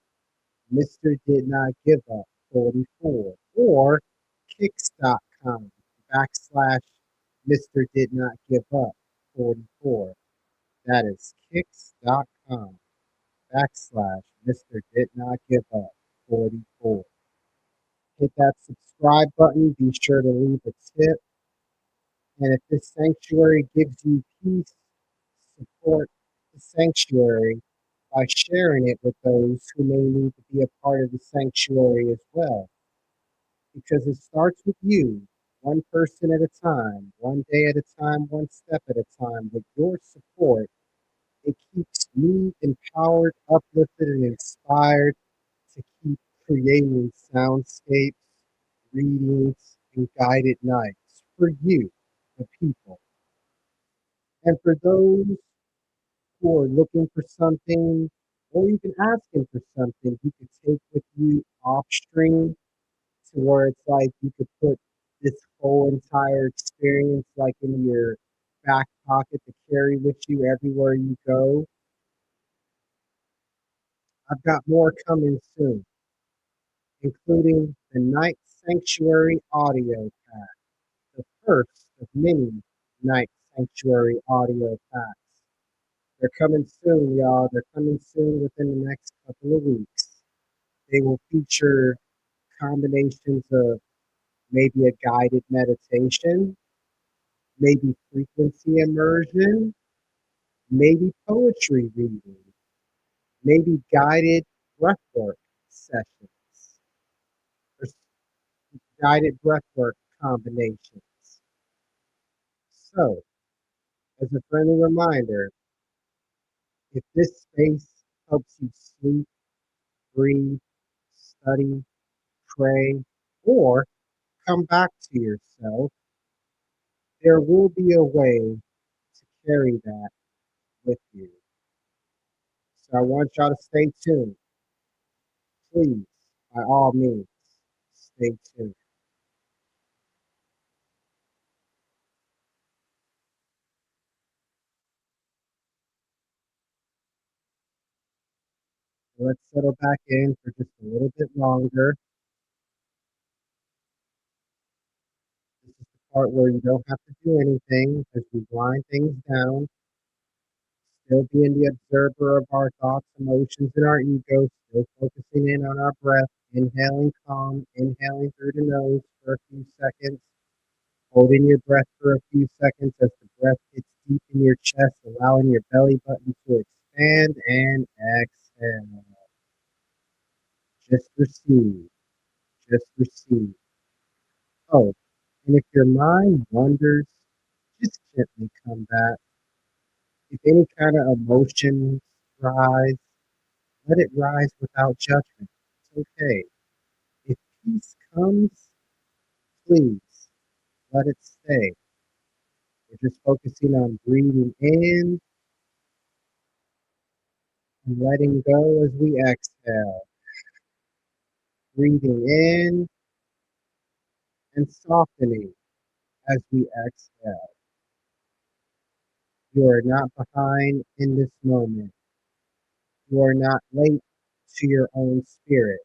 Mr. Did Not Give Up 44 or kicks.com backslash Mr. Did Not Give Up 44. That is kicks.com backslash Mr. Did Not Give Up 44. Hit that subscribe button. Be sure to leave a tip. And if this sanctuary gives you peace, support the sanctuary by sharing it with those who may need to be a part of the sanctuary as well. Because it starts with you, one person at a time, one day at a time, one step at a time. With your support, it keeps me empowered, uplifted, and inspired to keep creating soundscapes, readings, and guided nights for you, the people. And for those who are looking for something or even asking for something you could take with you off stream to where it's like you could put this whole entire experience like in your back pocket to carry with you everywhere you go. I've got more coming soon, including the Night Sanctuary audio pack, the first of many Night Sanctuary audio packs. They're coming soon, y'all. They're coming soon within the next couple of weeks. They will feature combinations of maybe a guided meditation, maybe frequency immersion, maybe poetry reading, maybe guided breathwork sessions, or guided breathwork combinations. So, as a friendly reminder, if this space helps you sleep, breathe, study, pray, or come back to yourself, there will be a way to carry that with you. So I want y'all to stay tuned. Please, by all means, stay tuned. So let's settle back in for just a little bit longer. This is the part where you don't have to do anything as we wind things down, still being the observer of our thoughts, emotions, and our ego, still focusing in on our breath, inhaling calm, inhaling through the nose for a few seconds, holding your breath for a few seconds as the breath gets deep in your chest, allowing your belly button to expand and exhale. Just receive, just receive. Oh, and if your mind wanders, just gently come back. If any kind of emotions rise, let it rise without judgment. It's okay. If peace comes, please let it stay. We're just focusing on breathing in and letting go as we exhale. Breathing in and softening as we exhale. You are not behind in this moment. You are not late to your own spirit.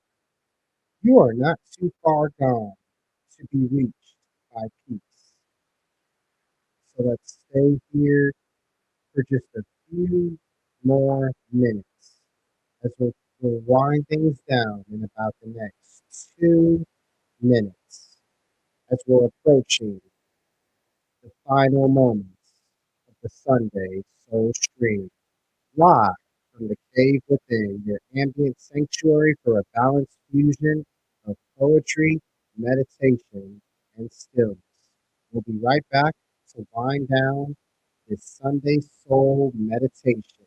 You are not too far gone to be reached by peace. So let's stay here for just a few more minutes as we'll wind things down in about the next 2 minutes as we're approaching the final moments of the Sunday Soul Stream live from the cave within, your ambient sanctuary for a balanced fusion of poetry, meditation, and stillness. We'll be right back to wind down this Sunday Soul meditation.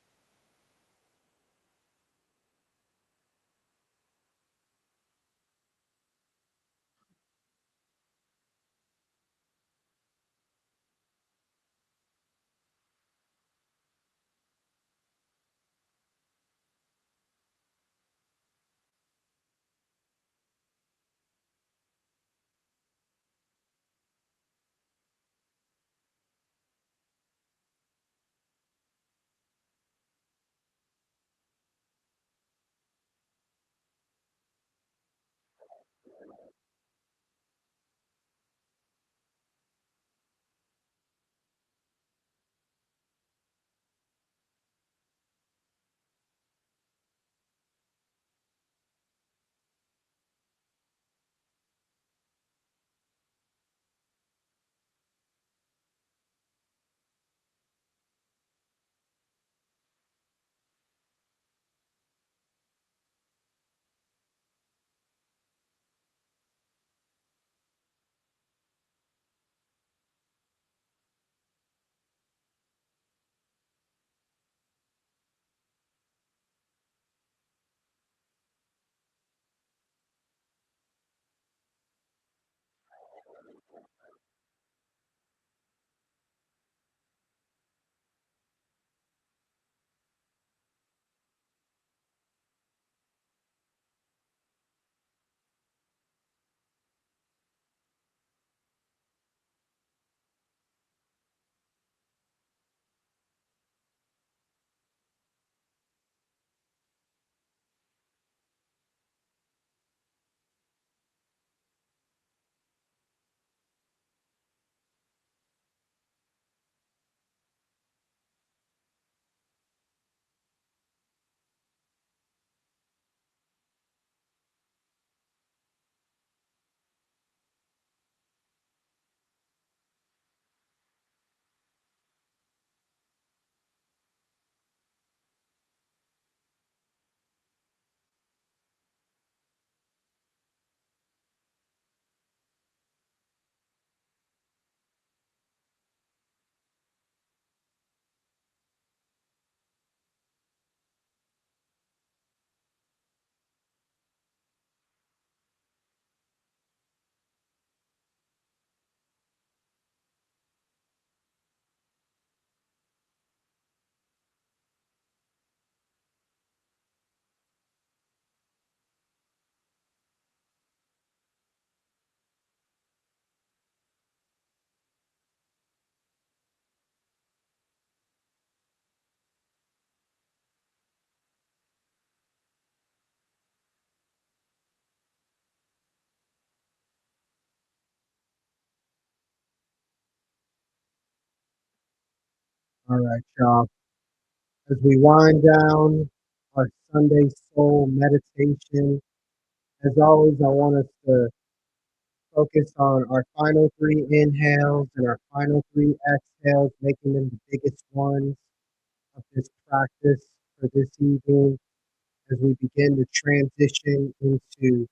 All right, y'all. As we wind down our Sunday Soul meditation, as always, I want us to focus on our final three inhales and our final three exhales, making them the biggest ones of this practice for this evening as we begin to transition into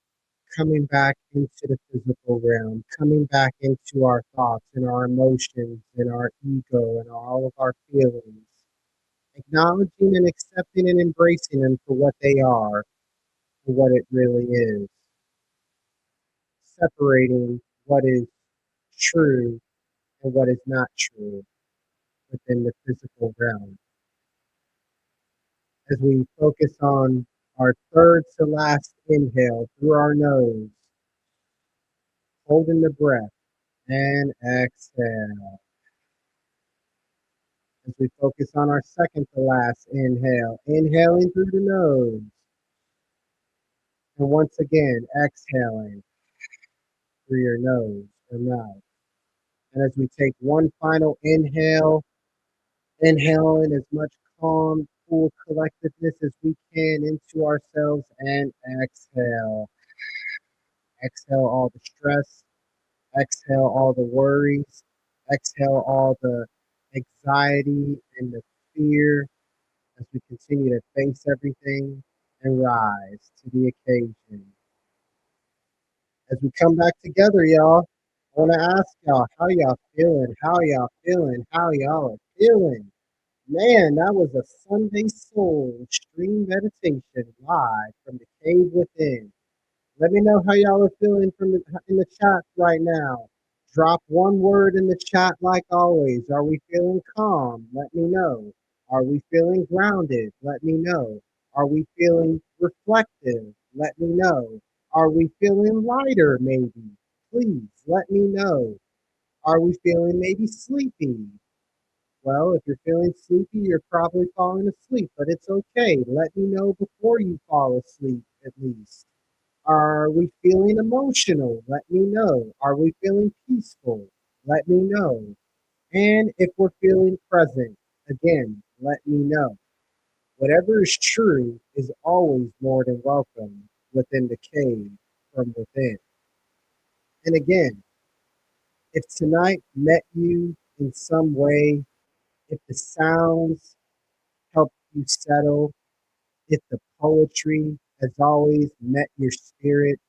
coming back into the physical realm, coming back into our thoughts and our emotions and our ego and all of our feelings, acknowledging and accepting and embracing them for what they are, for what it really is, separating what is true and what is not true within the physical realm. As we focus on our third to last inhale through our nose, holding the breath, and exhale. As we focus on our second to last inhale, inhaling through the nose, and once again, exhaling through your nose or mouth. And as we take one final inhale, inhale in as much calm, cool collectiveness as we can into ourselves and exhale. Exhale all the stress, exhale all the worries, exhale all the anxiety and the fear as we continue to face everything and rise to the occasion. As we come back together, y'all, I want to ask y'all, how y'all feeling? How y'all feeling? How y'all are feeling? Man, that was a Sunday Soul stream meditation live from the cave within. Let me know how y'all are feeling in the chat right now. Drop one word in the chat like always. Are we feeling calm? Let me know. Are we feeling grounded? Let me know. Are we feeling reflective? Let me know. Are we feeling lighter maybe? Please let me know. Are we feeling maybe sleepy? Well, if you're feeling sleepy, you're probably falling asleep, but it's okay. Let me know before you fall asleep at least. Are we feeling emotional? Let me know. Are we feeling peaceful? Let me know. And if we're feeling present, again, let me know. Whatever is true is always more than welcome within the cave from within. And again, if tonight met you in some way, if the sounds helped you settle, if the poetry, as always, met your spirit,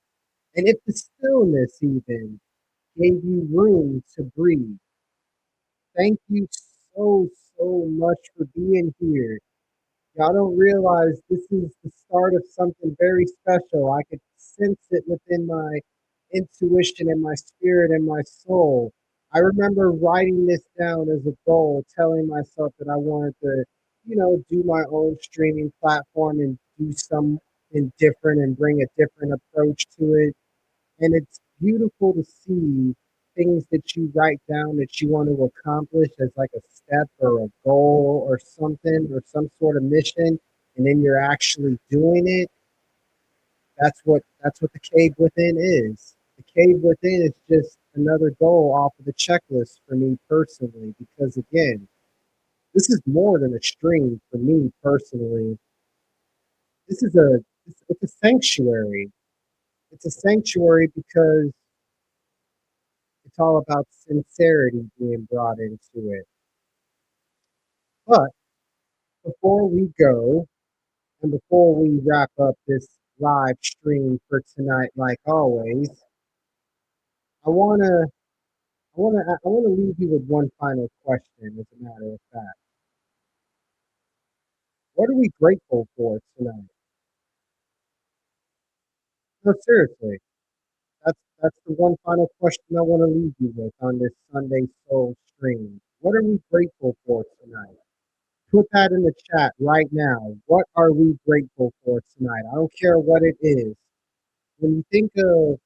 and if the stillness even gave you room to breathe. Thank you so much for being here. Y'all don't realize this is the start of something very special. I could sense it within my intuition and my spirit and my soul. I remember writing this down as a goal, telling myself that I wanted to, do my own streaming platform and do something different and bring a different approach to it. And it's beautiful to see things that you write down that you want to accomplish as like a step or a goal or something or some sort of mission, and then you're actually doing it. That's what the cave within is. The cave within is just another goal off of the checklist for me personally, because again, this is more than a stream for me personally. This is it's a sanctuary. It's a sanctuary because it's all about sincerity being brought into it. But before we go and before we wrap up this live stream for tonight, like always, I wanna leave you with one final question. As a matter of fact, what are we grateful for tonight? No, seriously, that's the one final question I want to leave you with on this Sunday Soul stream. What are we grateful for tonight? Put that in the chat right now. What are we grateful for tonight? I don't care what it is. When you think of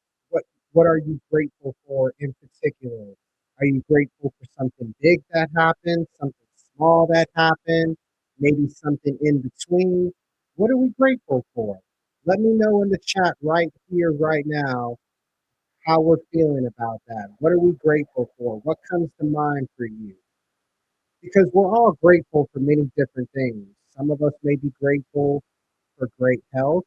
what are you grateful for in particular? Are you grateful for something big that happened, something small that happened, maybe something in between? What are we grateful for? Let me know in the chat right here, right now, how we're feeling about that. What are we grateful for? What comes to mind for you? Because we're all grateful for many different things. Some of us may be grateful for great health.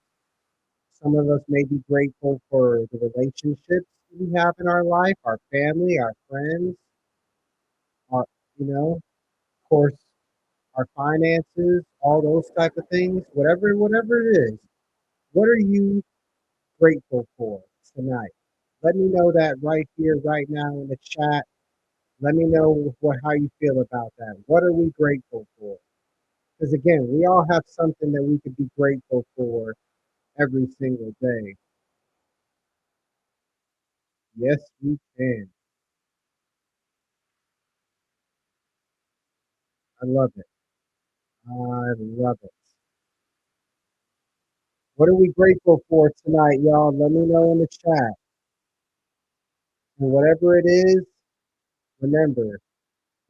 Some of us may be grateful for the relationships we have in our life, our family, our friends, our, of course, our finances, all those type of things, whatever it is. What are you grateful for tonight? Let me know that right here, right now in the chat. Let me know how you feel about that. What are we grateful for? Because again, we all have something that we could be grateful for every single day. Yes, we can. I love it. I love it. What are we grateful for tonight, y'all? Let me know in the chat. And whatever it is, remember,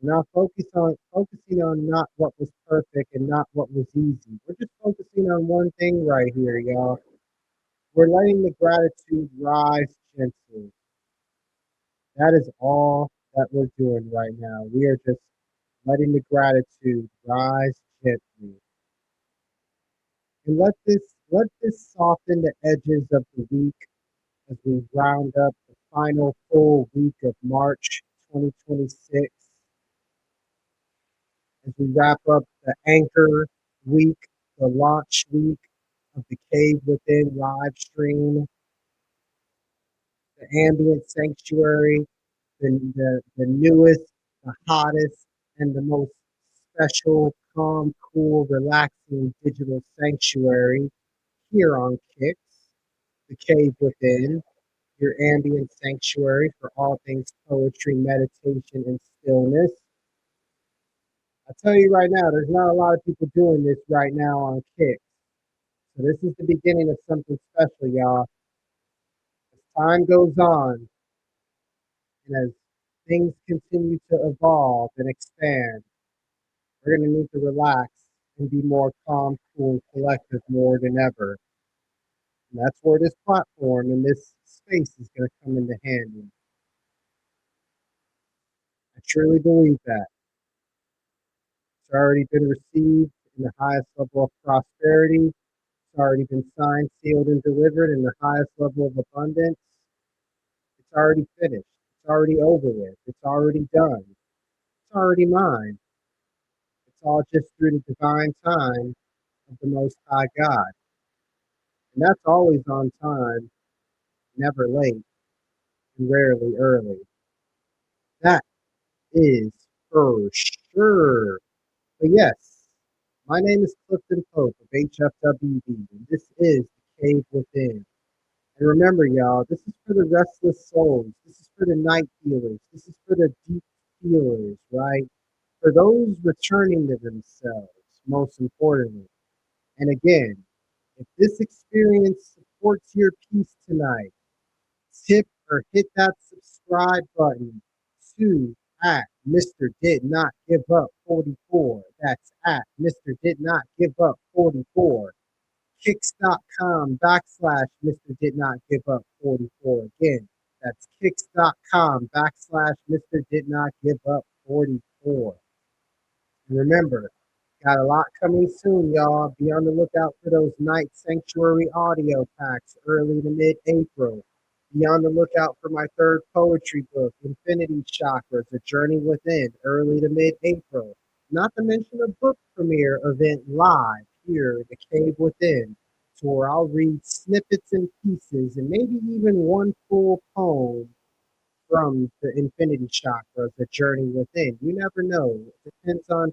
we're not focusing on not what was perfect and not what was easy. We're just focusing on one thing right here, y'all. We're letting the gratitude rise gently. That is all that we're doing right now. We are just letting the gratitude rise gently. And let this soften the edges of the week as we round up the final full week of March 2026, as we wrap up the anchor week, the launch week of the Cave Within live stream, the ambient sanctuary, the newest, the hottest, and the most special, calm, cool, relaxing digital sanctuary here on Kix, the Cave Within, your ambient sanctuary for all things poetry, meditation, and stillness. I tell you right now, there's not a lot of people doing this right now on Kix. So this is the beginning of something special, y'all. As time goes on, and as things continue to evolve and expand, we're going to need to relax and be more calm, cool, and collective more than ever. And that's where this platform and this space is going to come into handy. I truly believe that. It's already been received in the highest level of prosperity. It's already been signed, sealed, and delivered in the highest level of abundance. It's already finished. It's already over with. It's already done. It's already mine. It's all just through the divine time of the Most High God. And that's always on time, never late, and rarely early. That is for sure. But yes, my name is Clifton Pope of HFWD, and this is The Cave Within. And remember, y'all, this is for the restless souls. This is for the night healers. This is for the deep healers, right? For those returning to themselves, most importantly. And again, if this experience supports your peace tonight, tip or hit that subscribe button to at Mr. Did Not Give Up 44. That's at Mr. Did Not Give Up 44. Kicks.com/ Mr. Did Not Give Up 44. Again, that's kicks.com/ Mr. Did Not Give Up 44. And remember, got a lot coming soon, y'all. Be on the lookout for those Night Sanctuary audio packs early to mid-April. Be on the lookout for my third poetry book, Infinity Chakras, A Journey Within, early to mid-April. Not to mention a book premiere event live here at the Cave Within, so where I'll read snippets and pieces and maybe even one full poem from the Infinity Chakras, the journey within. You never know. It depends on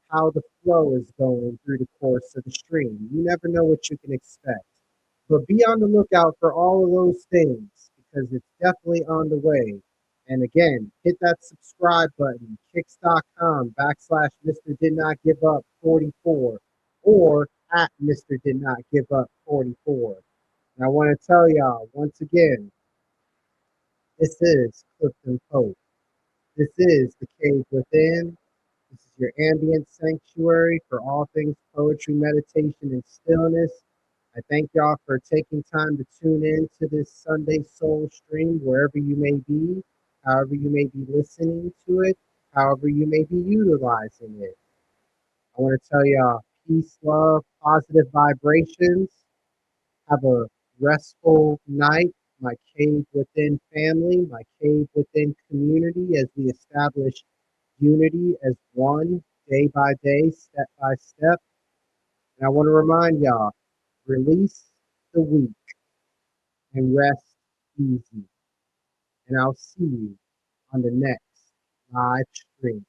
how the flow is going through the course of the stream. You never know what you can expect. But be on the lookout for all of those things because it's definitely on the way. And again, hit that subscribe button, kicks.com/ Mr. Did Not Give Up 44 or at Mr. Did Not Give Up 44. And I want to tell y'all once again, this is Clifton Pope. This is The Cave Within. This is your ambient sanctuary for all things poetry, meditation, and stillness. I thank y'all for taking time to tune in to this Sunday Soul stream, wherever you may be, however you may be listening to it, however you may be utilizing it. I want to tell y'all peace, love, positive vibrations. Have a restful night, my Cave Within family, my Cave Within community, as we establish unity as one, day by day, step by step. And I want to remind y'all, release the weak and rest easy. And I'll see you on the next live stream.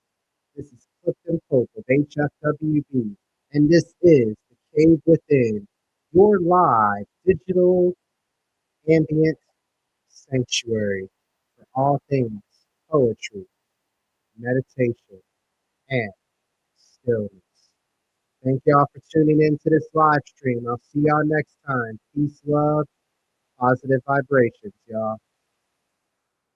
This is Clifton Pope of HFWB, and this is The Cave Within, your live digital ambient sanctuary for all things poetry, meditation, and stillness. Thank y'all for tuning in to this live stream. I'll see y'all next time. Peace, love, positive vibrations, y'all.